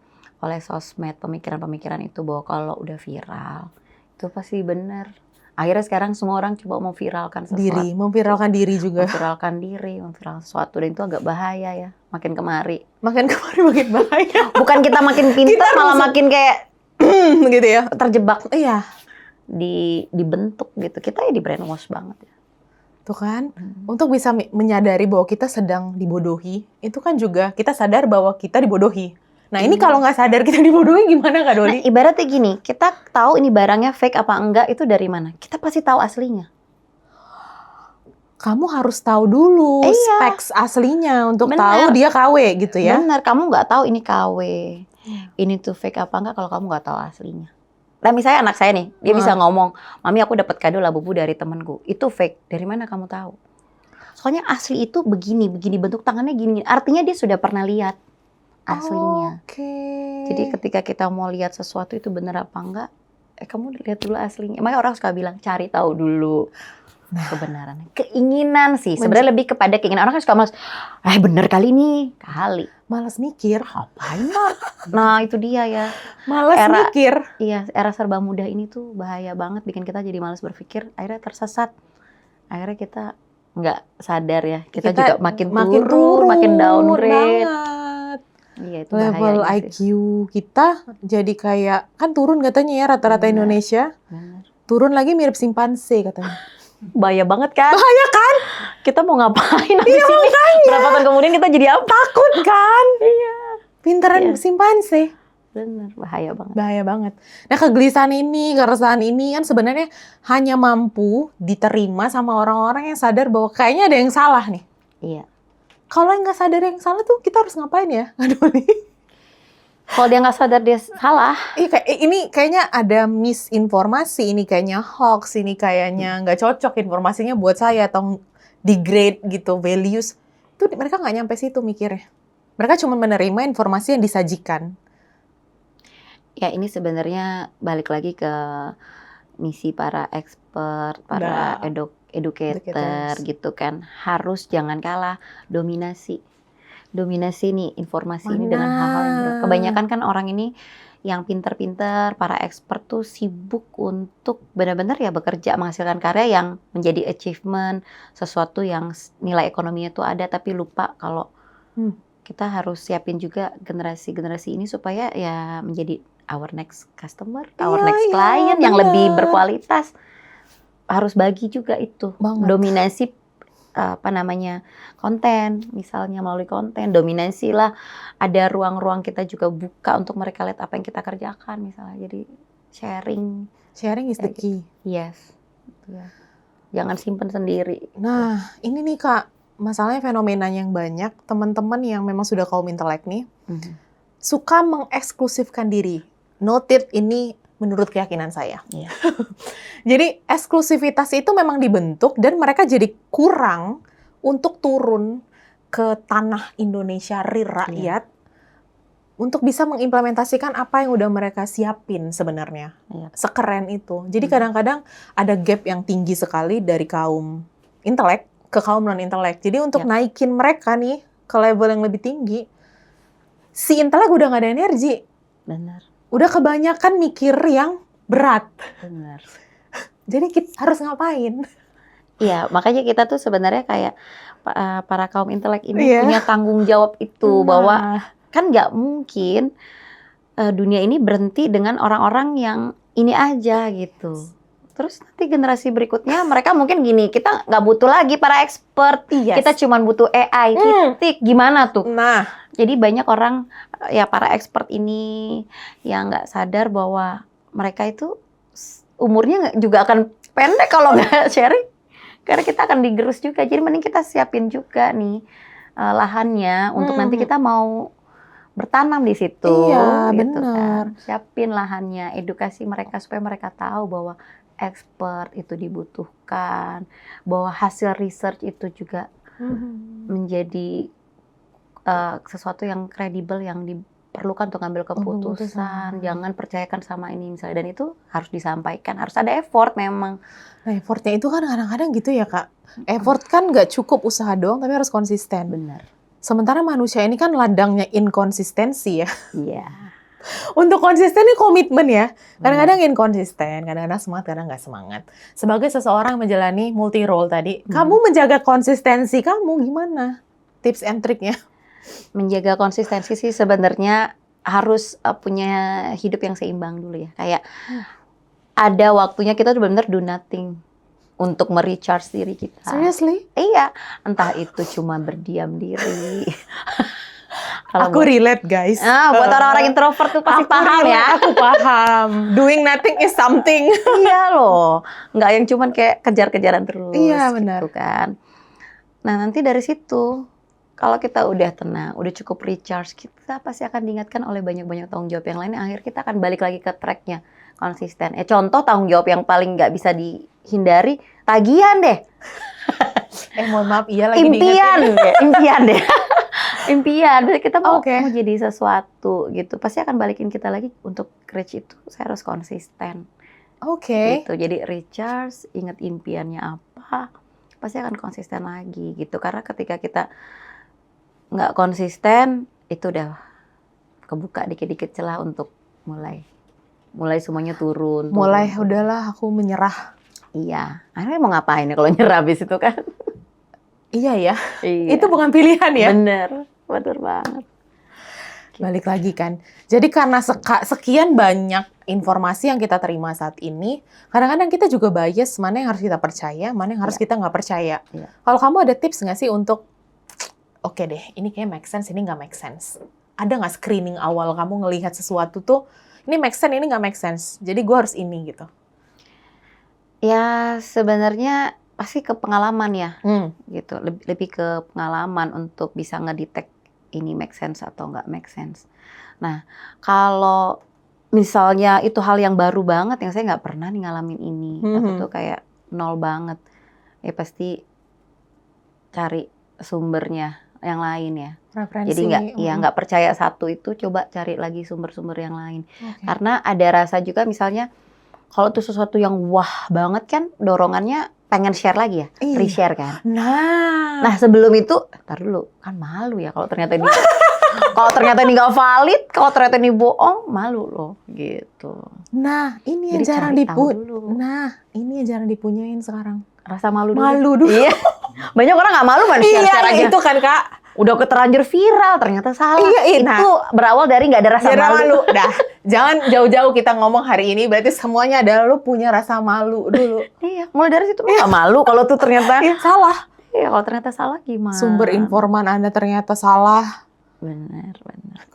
sosmed, pemikiran-pemikiran itu bahwa kalau udah viral itu pasti bener. Akhirnya sekarang semua orang coba memviralkan sesuatu.
Memviralkan diri juga.
Memviralkan sesuatu, dan itu agak bahaya ya. Makin kemari makin bahaya. Bukan kita makin pintar, malah makin kayak
gitu ya.
Terjebak.
Iya.
Dibentuk gitu. Kita ya di brainwash banget ya.
Tuh kan, untuk bisa menyadari bahwa kita sedang dibodohi, itu kan juga kita sadar bahwa kita dibodohi. Nah ini kalau nggak sadar kita dibodohi gimana Kak Doli?
Nah, ibaratnya gini, kita tahu ini barangnya fake apa enggak itu dari mana? Kita pasti tahu aslinya.
Kamu harus tahu dulu specs aslinya untuk tahu dia KW gitu ya?
Benar, kamu nggak tahu ini KW. Ini tuh fake apa enggak kalau kamu nggak tahu aslinya. Nah misalnya anak saya nih, dia bisa ngomong, Mami aku dapat kado labubu dari temanku. Itu fake. Dari mana kamu tahu? Soalnya asli itu begini bentuk tangannya gini. Artinya dia sudah pernah lihat aslinya. Jadi ketika kita mau lihat sesuatu itu benar apa enggak, kamu lihat dulu aslinya. Makanya orang suka bilang cari tahu dulu kebenarannya. Keinginan sih, sebenarnya lebih kepada keinginan. Orang kan suka malas, bener kali ini,
Malas mikir.
Ngapain Mar? Nah itu dia ya.
Malas mikir.
Iya, era serba mudah ini tuh bahaya banget, bikin kita jadi malas berpikir, akhirnya tersesat. Akhirnya kita nggak sadar ya, kita juga makin turun, makin downgrade.
Banget.
Iya, itu
level IQ sih. Kita jadi kayak, kan turun katanya ya rata-rata Indonesia.
Bener.
Turun lagi mirip simpanse katanya.
Bahaya banget kan?
Bahaya kan?
Kita mau ngapain habis ini? Berapa tahun kemudian kita jadi apa?
Takut kan?
Iya.
Pinteran simpanse.
Bener, bahaya banget.
Bahaya banget. Nah kegelisahan ini, keresahan ini kan sebenarnya hanya mampu diterima sama orang-orang yang sadar bahwa kayaknya ada yang salah nih.
Iya.
Kalau yang nggak sadar yang salah tuh kita harus ngapain ya? Aduh nih.
Kalau dia nggak sadar dia salah.
Ini kayaknya ada misinformasi, ini kayaknya hoax, ini kayaknya nggak cocok informasinya buat saya atau degrade gitu values. Itu mereka nggak nyampe situ mikirnya. Mereka cuma menerima informasi yang disajikan.
Ya ini sebenarnya balik lagi ke misi para expert, para educator gitu kan. Harus jangan kalah dominasi nih informasi ini dengan hal-hal yang berbeda. Kebanyakan kan orang ini yang pinter-pinter, para expert tuh sibuk untuk benar-benar ya bekerja menghasilkan karya yang menjadi achievement, sesuatu yang nilai ekonominya tuh ada, tapi lupa kalau kita harus siapin juga generasi-generasi ini supaya ya menjadi our next customer, our next client yang lebih berkualitas. Harus bagi juga itu. Dominasi konten, misalnya melalui konten, dominasi lah, ada ruang-ruang kita juga buka untuk mereka lihat apa yang kita kerjakan misalnya, jadi sharing
is the key.
Yes. Jangan simpen sendiri.
Nah ini nih Kak, masalahnya fenomena yang banyak, teman-teman yang memang sudah kaum intelek nih, suka mengeksklusifkan diri. Noted ini menurut keyakinan saya.
Yeah.
Jadi eksklusivitas itu memang dibentuk dan mereka jadi kurang untuk turun ke tanah Indonesia real rakyat untuk bisa mengimplementasikan apa yang udah mereka siapin sebenarnya. Sekeren itu. Jadi kadang-kadang ada gap yang tinggi sekali dari kaum intelek ke kaum non-intelek. Jadi untuk naikin mereka nih ke level yang lebih tinggi, si intelek udah nggak ada energi.
Benar.
Udah kebanyakan mikir yang berat.
Benar.
Jadi kita harus ngapain?
Iya, makanya kita tuh sebenarnya kayak para kaum intelek ini punya tanggung jawab itu, bahwa kan nggak mungkin dunia ini berhenti dengan orang-orang yang ini aja gitu. Terus nanti generasi berikutnya mereka mungkin gini, kita nggak butuh lagi para expert, kita cuma butuh AI, titik, gimana tuh?
Nah.
Jadi banyak orang, ya para expert ini yang nggak sadar bahwa mereka itu umurnya juga akan pendek kalau nggak sharing. Karena kita akan digerus juga, jadi mending kita siapin juga nih lahannya untuk nanti kita mau bertanam di situ.
Iya,
gitu
benar.
Kan. Siapin lahannya, edukasi mereka supaya mereka tahu bahwa expert itu dibutuhkan, bahwa hasil research itu juga menjadi sesuatu yang kredibel yang diperlukan untuk ngambil keputusan. Jangan percayakan sama ini misalnya, dan itu harus disampaikan, harus ada effort memang.
Nah effortnya itu kan kadang-kadang gitu ya Kak. Effort kan nggak cukup usaha doang, tapi harus konsisten.
Benar.
Sementara manusia ini kan ladangnya inkonsistensi ya.
Iya.
Untuk konsisten ini komitmen ya. Kadang-kadang inkonsisten, kadang-kadang semangat, kadang nggak semangat. Sebagai seseorang menjalani multi role tadi, kamu menjaga konsistensi kamu gimana? Tips and triknya?
Menjaga konsistensi sih sebenarnya harus punya hidup yang seimbang dulu ya. Kayak ada waktunya kita tuh benar-benar do nothing. untuk merecharge diri kita.
Seriously?
Iya, entah itu cuma berdiam diri.
Aku relate, guys.
Buat orang-orang introvert tuh pasti paham ya.
Aku paham. Doing nothing is something.
Iya loh, nggak yang cuman kayak kejar-kejaran terus.
Iya, benar.
Gitu kan. Nah nanti dari situ, kalau kita udah tenang, udah cukup recharge, kita pasti akan diingatkan oleh banyak-banyak tanggung jawab yang lain. Akhirnya kita akan balik lagi ke tracknya, konsisten. Contoh tanggung jawab yang paling nggak bisa dihindari, tagihan deh.
Mohon maaf, iya lagi
impian deh. Impian, berarti kita mau jadi sesuatu gitu. Pasti akan balikin kita lagi untuk reach itu. Saya harus konsisten. Gitu. Jadi recharge, ingat impiannya apa, pasti akan konsisten lagi gitu. Karena ketika kita nggak konsisten, itu udah kebuka dikit-dikit celah untuk mulai semuanya turun.
Udahlah aku menyerah.
Iya, akhirnya mau ngapain ya kalau nyerah habis itu kan?
Iya ya, itu bukan pilihan ya.
Bener banget.
Balik lagi kan, jadi karena sekian banyak informasi yang kita terima saat ini, kadang-kadang kita juga bias mana yang harus kita percaya, mana yang harus kita nggak percaya. Kalau kamu ada tips nggak sih untuk, oke deh, ini kayak make sense, ini nggak make sense. Ada nggak screening awal kamu ngelihat sesuatu tuh, ini make sense, ini nggak make sense, jadi gue harus ini gitu.
Ya sebenarnya pasti ke pengalaman ya, gitu. Lebih ke pengalaman untuk bisa ngedetect ini make sense atau nggak make sense. Nah, kalau misalnya itu hal yang baru banget yang saya nggak pernah nih ngalamin ini, aku tuh kayak nol banget, ya pasti cari sumbernya yang lain ya.
Referensi.
Jadi nggak percaya satu itu, coba cari lagi sumber-sumber yang lain. Karena ada rasa juga misalnya kalau itu sesuatu yang wah banget kan dorongannya pengen share lagi ya, reshare kan. Nah sebelum itu, tar dulu kan malu ya kalau ternyata ini nggak valid, kalau ternyata ini bohong, malu loh gitu.
Nah ini yang jarang dipunyain sekarang.
Rasa malu dulu.
Malu dulu.
Iya. Banyak orang nggak malu kan share aja.
Itu kan Kak.
Udah terlanjur viral, ternyata salah. Itu berawal dari nggak ada rasa malu.
Dah, jangan jauh-jauh kita ngomong hari ini, berarti semuanya adalah lu punya rasa malu dulu.
Iya, mulai dari situ nggak malu kalau tuh ternyata
salah.
Iya, kalau ternyata salah gimana?
Sumber informan Anda ternyata salah.
Benar.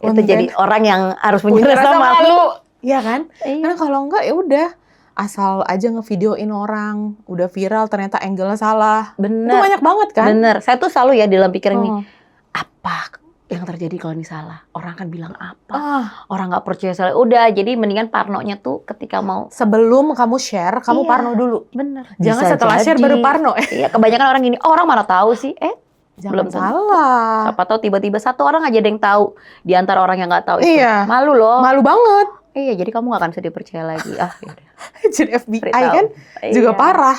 Itu jadi orang yang harus punya rasa malu.
Iya kan? Karena kalau enggak ya udah. Asal aja ngevideoin orang, udah viral ternyata angle-nya salah.
Bener.
Itu banyak banget kan?
Bener. Saya tuh selalu ya dalam pikiran ini, apa yang terjadi kalau ini salah? Orang akan bilang apa? Orang nggak percaya salah. Udah, jadi mendingan parnonya tuh ketika mau.
Sebelum kamu share, kamu parno dulu.
Bener.
Jangan setelah share baru parno.
Iya, kebanyakan orang gini, orang mana tahu sih?
Belum salah.
Siapa tahu tiba-tiba satu orang aja ada yang tahu di antara orang yang nggak tahu itu. Malu loh.
Malu banget.
Iya, jadi kamu nggak akan bisa dipercaya lagi. Yaudah.
Jadi FBI kan juga parah.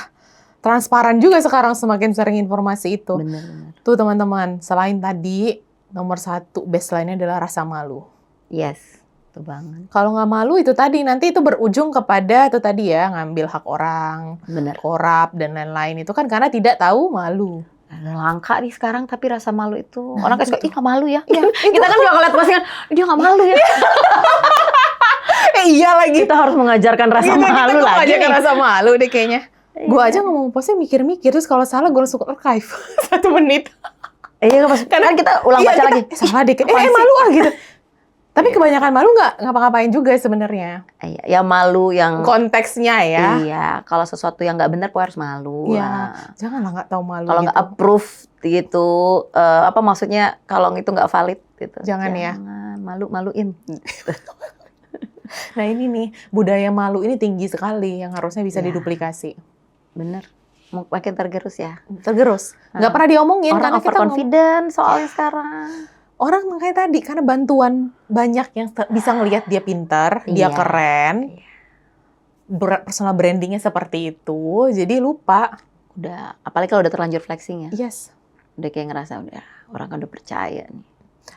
Transparan juga sekarang semakin sering informasi itu.
Benar.
Tuh teman-teman, selain tadi nomor 1 baseline-nya adalah rasa malu.
Yes, itu banget.
Kalau nggak malu itu tadi nanti itu berujung kepada itu tadi ya ngambil hak orang, korap dan lain-lain itu kan karena tidak tahu malu.
Langka nih sekarang tapi rasa malu itu orang kayak suka nggak malu ya. Kita kan juga ngeliat postingan dia nggak malu ya.
Iya lagi.
Kita harus mengajarkan rasa malu lagi.
Mengajarkan rasa malu deh kayaknya. Gue aja ngomong postnya mikir-mikir terus kalau salah gue langsung archive 1 menit.
Iya kan kita ulang baca lagi.
Salah dikit. Malu gitu. Tapi kebanyakan malu nggak ngapa-ngapain juga sebenarnya.
Ya malu yang
konteksnya ya.
Iya, kalau sesuatu yang nggak benar harus malu.
Iya. Janganlah nggak tahu malu.
Kalau nggak approve gitu, apa maksudnya kalau itu nggak valid gitu.
Jangan ya.
Malu-maluin.
Nah ini nih, budaya malu ini tinggi sekali yang harusnya bisa diduplikasi.
Bener. Makin tergerus ya.
Tergerus. Nggak pernah diomongin.
Orang overconfident soalnya sekarang.
Orang makanya tadi, karena bantuan banyak yang bisa ngelihat dia pintar, dia keren. Personal brandingnya seperti itu, jadi lupa.
Udah, apalagi kalau udah terlanjur flexing ya.
Yes.
Udah kayak ngerasa, orang kan udah percaya nih.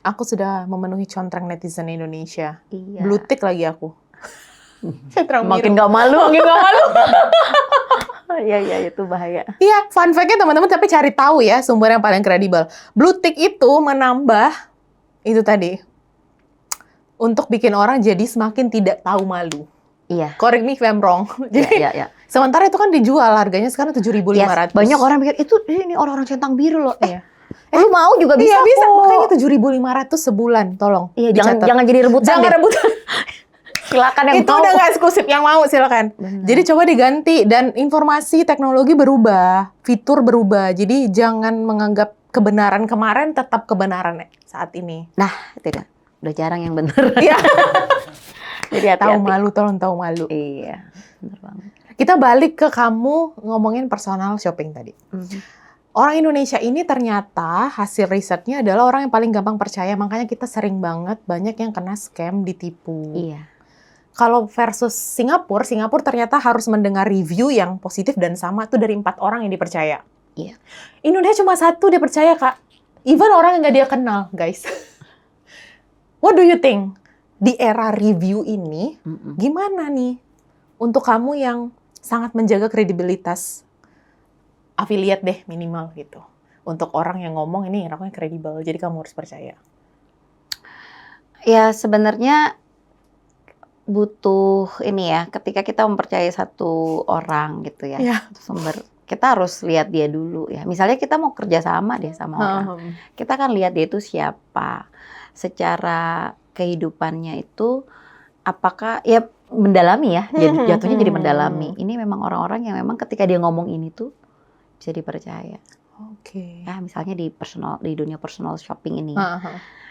Aku sudah memenuhi contreng netizen Indonesia.
Iya.
Blue tick lagi aku.
Makin gak malu. Iya, itu bahaya.
Iya, fun fact-nya teman-teman, tapi cari tahu ya sumber yang paling kredibel. Blue tick itu menambah, itu tadi, untuk bikin orang jadi semakin tidak tahu malu.
Iya.
Correct me if I'm wrong.
Iya.
Sementara itu kan dijual harganya sekarang 7.500.
Banyak orang pikir itu ini orang-orang centang biru loh.
Iya.
Lu mau juga bisa
Iya bisa,
kok.
makanya 7.500 sebulan, tolong.
Iya,
dicatat.
jangan jadi rebutan.
Jangan
deh.
rebutan.
Silakan yang
Itu
mau.
udah nggak eksklusif, yang mau silakan.
Benar.
Jadi coba diganti, dan informasi teknologi berubah, fitur berubah. Jadi jangan menganggap kebenaran kemarin tetap kebenaran saat ini.
Nah, tidak. Udah jarang yang bener.
Iya.
Jadi hati-hati.
Tahu malu, tolong tahu malu.
Iya, bener banget.
Kita balik ke kamu ngomongin personal shopping tadi. Orang Indonesia ini ternyata hasil risetnya adalah orang yang paling gampang percaya, makanya kita sering banget banyak yang kena scam, ditipu.
Iya.
Kalau versus Singapura ternyata harus mendengar review yang positif dan sama tuh dari 4 orang yang dipercaya.
Iya.
Indonesia cuma 1 dia percaya, Kak. Even orang yang nggak dia kenal, guys. What do you think? Di era review ini, gimana nih untuk kamu yang sangat menjaga kredibilitas affiliate deh minimal gitu. Untuk orang yang ngomong ini orangnya kredibel, jadi kamu harus percaya.
Ya sebenarnya butuh ini ya, ketika kita mempercayai satu orang gitu ya,
Iya.
sumber, kita harus lihat dia dulu ya. Misalnya kita mau kerja sama deh sama orang, kita kan lihat dia itu siapa, secara kehidupannya itu apakah ya mendalami ya, jatuhnya jadi mendalami. Ini memang orang-orang yang memang ketika dia ngomong ini tuh bisa dipercaya.
Oke.
Ya misalnya di dunia personal shopping ini.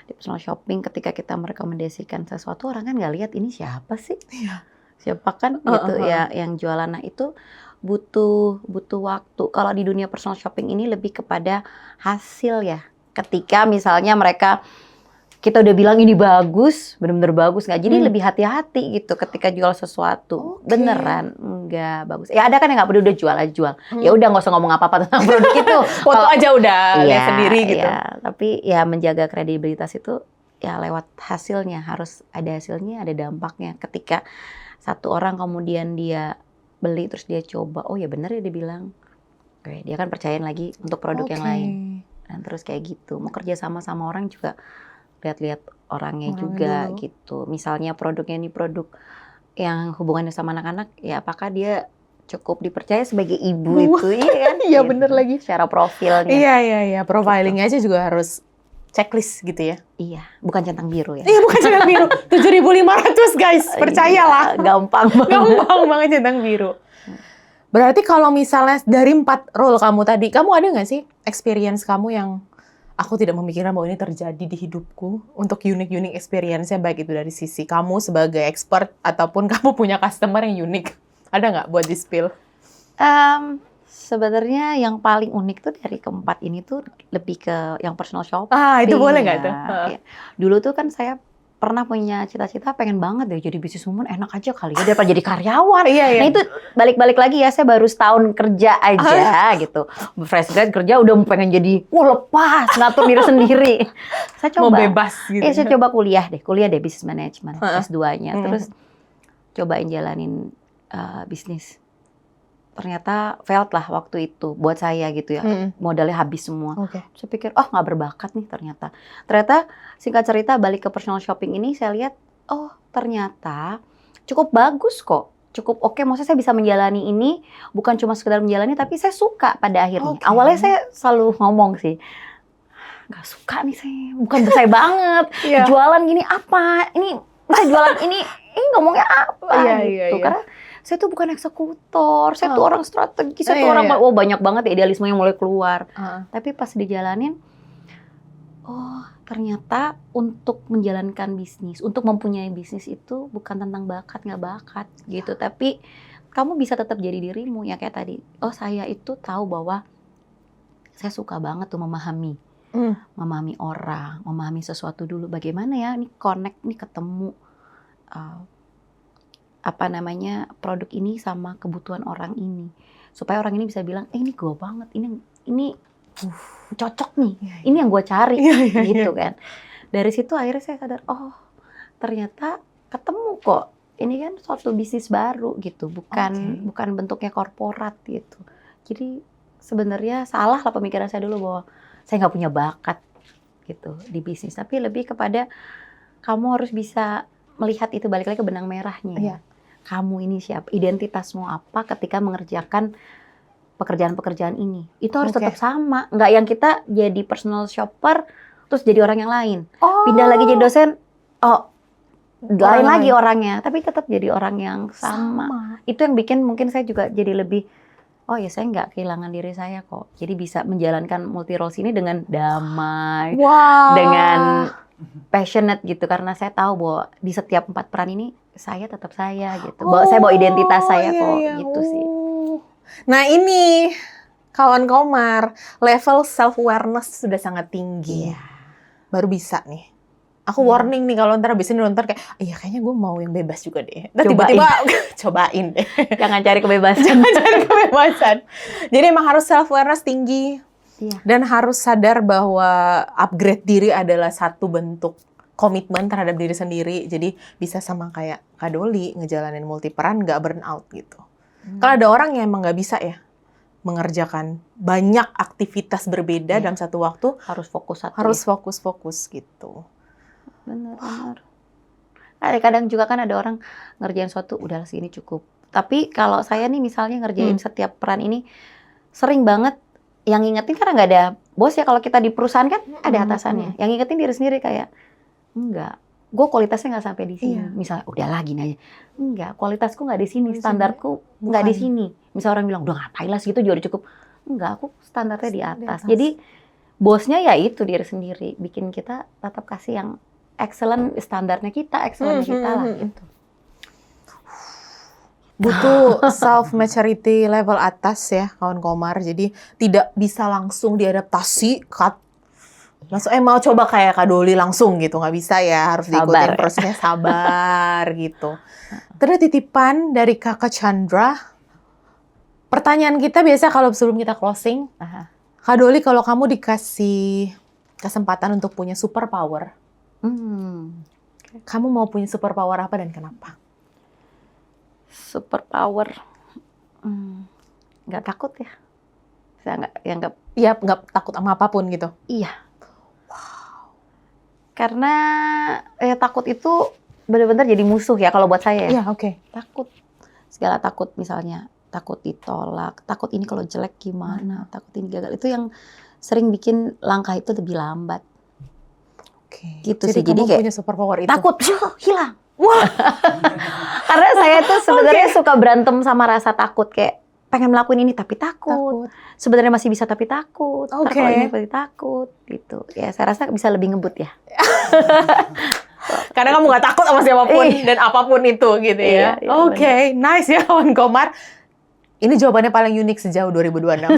Di personal shopping ketika kita merekomendasikan sesuatu, orang kan nggak lihat ini siapa sih, siapa kan gitu ya yang jualan. Nah itu butuh waktu. Kalau di dunia personal shopping ini lebih kepada hasil ya. Ketika misalnya kita udah bilang ini bagus, benar-benar bagus nggak? Jadi lebih hati-hati gitu ketika jual sesuatu. Beneran nggak bagus. Ya ada kan yang nggak peduli, udah jual aja jual. Ya udah nggak usah ngomong apa-apa tentang produk itu.
Foto aja udah lihat sendiri gitu.
Iya, tapi ya menjaga kredibilitas itu ya lewat hasilnya. Harus ada hasilnya, ada dampaknya. Ketika satu orang kemudian dia beli terus dia coba, oh ya bener ya dia bilang. Oke, dia kan percayain lagi untuk produk yang lain. Dan terus kayak gitu. Mau kerja sama orang juga lihat-lihat orangnya juga dulu. Gitu. Misalnya produknya ini produk yang hubungannya sama anak-anak, ya apakah dia cukup dipercaya sebagai ibu itu, iya kan?
Iya bener lagi.
Secara profilnya.
Iya. Profilingnya aja juga harus checklist gitu ya.
Iya, bukan centang biru ya.
Iya bukan centang biru. 7.500 guys, percayalah.
Gampang banget.
Gampang banget centang biru. Berarti kalau misalnya dari 4 role kamu tadi, kamu ada nggak sih experience kamu yang aku tidak memikirkan bahwa ini terjadi di hidupku, untuk unik-unik experience-nya, baik itu dari sisi kamu sebagai expert ataupun kamu punya customer yang unik. Ada nggak buat di-spill?
Sebenarnya yang paling unik tuh dari keempat ini tuh lebih ke yang personal shopping.
Itu boleh nggak tuh?
Ya. Dulu tuh kan saya pernah punya cita-cita pengen banget deh jadi businesswoman, enak aja kali ya daripada jadi karyawan.
Iya.
Nah itu balik-balik lagi ya, saya baru setahun kerja aja gitu. Fresh grad kerja udah pengen jadi lepas, ngatur diri sendiri. Saya coba.
Mau bebas gitu.
Saya coba kuliah deh business management S2-nya. Terus cobain jalanin bisnis. Ternyata failed lah waktu itu buat saya gitu ya. Modalnya habis semua. Saya pikir, nggak berbakat nih ternyata. Ternyata singkat cerita balik ke personal shopping ini saya lihat, ternyata cukup bagus kok. Cukup oke, maksudnya saya bisa menjalani ini. Bukan cuma sekedar menjalani, tapi saya suka pada akhirnya. Awalnya saya selalu ngomong sih, nggak suka nih saya. Bukan saya banget. Jualan gini apa? Ini jualan ini ngomongnya apa? Gitu. Karena saya tuh bukan eksekutor, saya tuh orang strategi, saya tuh orang banyak banget ya idealisme yang mulai keluar. Tapi pas dijalanin, ternyata untuk menjalankan bisnis, untuk mempunyai bisnis itu bukan tentang bakat nggak bakat gitu, tapi kamu bisa tetap jadi dirimu ya kayak tadi. Saya itu tahu bahwa saya suka banget tuh memahami orang, memahami sesuatu dulu. Bagaimana ya, ini connect, ini ketemu. Produk ini sama kebutuhan orang ini, supaya orang ini bisa bilang, ini gue banget, ini cocok nih, ini yang gue cari, gitu kan. Dari situ akhirnya saya sadar, ternyata ketemu kok, ini kan suatu bisnis baru gitu, bukan bentuknya korporat gitu. Jadi sebenarnya salah lah pemikiran saya dulu bahwa saya nggak punya bakat gitu di bisnis, tapi lebih kepada kamu harus bisa melihat itu, balik lagi ke benang merahnya. kamu ini siapa, identitasmu apa ketika mengerjakan pekerjaan-pekerjaan ini. Itu harus tetap sama. Nggak yang kita jadi personal shopper, terus jadi orang yang lain. Pindah lagi jadi dosen, lain lagi orangnya. Tapi tetap jadi orang yang sama. Itu yang bikin mungkin saya juga jadi lebih, oh ya saya nggak kehilangan diri saya kok. Jadi bisa menjalankan multi roles ini dengan damai, dengan passionate gitu. Karena saya tahu bahwa di setiap 4 peran ini, saya tetap saya gitu. Saya bawa identitas saya kok, gitu sih.
Nah ini, kawan Komar, level self-awareness sudah sangat tinggi. Baru bisa nih. Aku warning nih kalau ntar abis ini nonton kayak, iya kayaknya gue mau yang bebas juga deh. Dan tiba-tiba cobain deh.
Jangan cari kebebasan.
Jangan cari kebebasan. Jadi emang harus self-awareness tinggi. Dan harus sadar bahwa upgrade diri adalah satu bentuk komitmen terhadap diri sendiri. Jadi bisa sama kayak Kak Doli, ngejalanin multiperan, nggak burn out gitu. Kalau ada orang yang emang nggak bisa ya, mengerjakan banyak aktivitas berbeda dalam satu waktu,
harus fokus satu.
Harus fokus-fokus gitu.
Benar-benar. Kadang juga kan ada orang ngerjain suatu, udah segini cukup. Tapi kalau saya nih misalnya ngerjain setiap peran ini, sering banget yang ngingetin, karena nggak ada bos ya, kalau kita di perusahaan kan ada atasannya. Yang ngingetin diri sendiri kayak, enggak, gue kualitasnya nggak sampai di sini. Misalnya, udah lagi nanya, enggak, kualitasku nggak di sini, standarku nggak di sini. Misal orang bilang, udah ngapain lah segitu juga cukup. Enggak, aku standarnya di atas. Jadi bosnya ya itu diri sendiri, bikin kita tetap kasih yang excellent, standarnya kita, excellent kita lah gitu.
Butuh self maturity level atas ya kawan Komar. Jadi tidak bisa langsung diadaptasi langsung mau coba kayak Kak Doli langsung gitu, nggak bisa ya, harus diikutin prosesnya, sabar gitu. Terus titipan dari Kakak Chandra, pertanyaan kita biasa kalau sebelum kita closing, Kak Doli, kalau kamu dikasih kesempatan untuk punya superpower, kamu mau punya superpower apa dan kenapa?
Superpower, nggak takut ya? Saya
nggak takut sama apapun gitu.
Iya. Karena takut itu benar-benar jadi musuh ya kalau buat saya.
Iya, oke.
Takut, segala takut, misalnya takut ditolak, takut ini kalau jelek gimana, takut ini gagal. Itu yang sering bikin langkah itu lebih lambat.
Oke.
Gitu
jadi
sih. Jadi kayak
punya superpower itu.
takut, hilang. Wah. Karena saya tuh sebenarnya suka berantem sama rasa takut, kayak pengen melakukan ini tapi takut. Sebenarnya masih bisa tapi takut. Kalau ini tapi takut gitu. Ya saya rasa bisa lebih ngebut ya.
Karena kamu nggak takut sama siapapun dan apapun itu gitu ya. Oke, nice ya kawan Komar. Ini jawabannya paling unik sejauh 2026.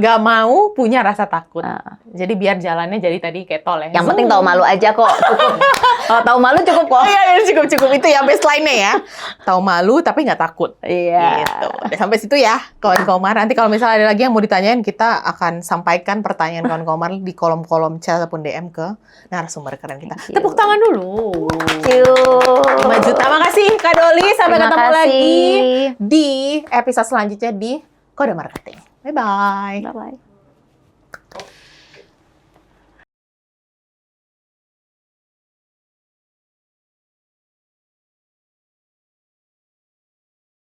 Nggak mau punya rasa takut. Jadi biar jalannya jadi tadi kayak tol ya.
Yang penting tahu malu aja kok. Cukup. Kalau tahu malu cukup kok.
Iya, cukup itu ya baseline-nya ya. Tahu malu tapi nggak takut.
Iya.
Gitu. Udah sampai situ ya kawan Komar. Nanti kalau misalnya ada lagi yang mau ditanyain, kita akan sampaikan pertanyaan kawan Komar di kolom-kolom chat ataupun DM ke narasumber keren kita. Tepuk tangan dulu.
Thank you.
5 juta. Makasih Kak Doli. Sampai ketemu lagi di episode selanjutnya di Kode Marketing. Bye-bye.
Bye-bye.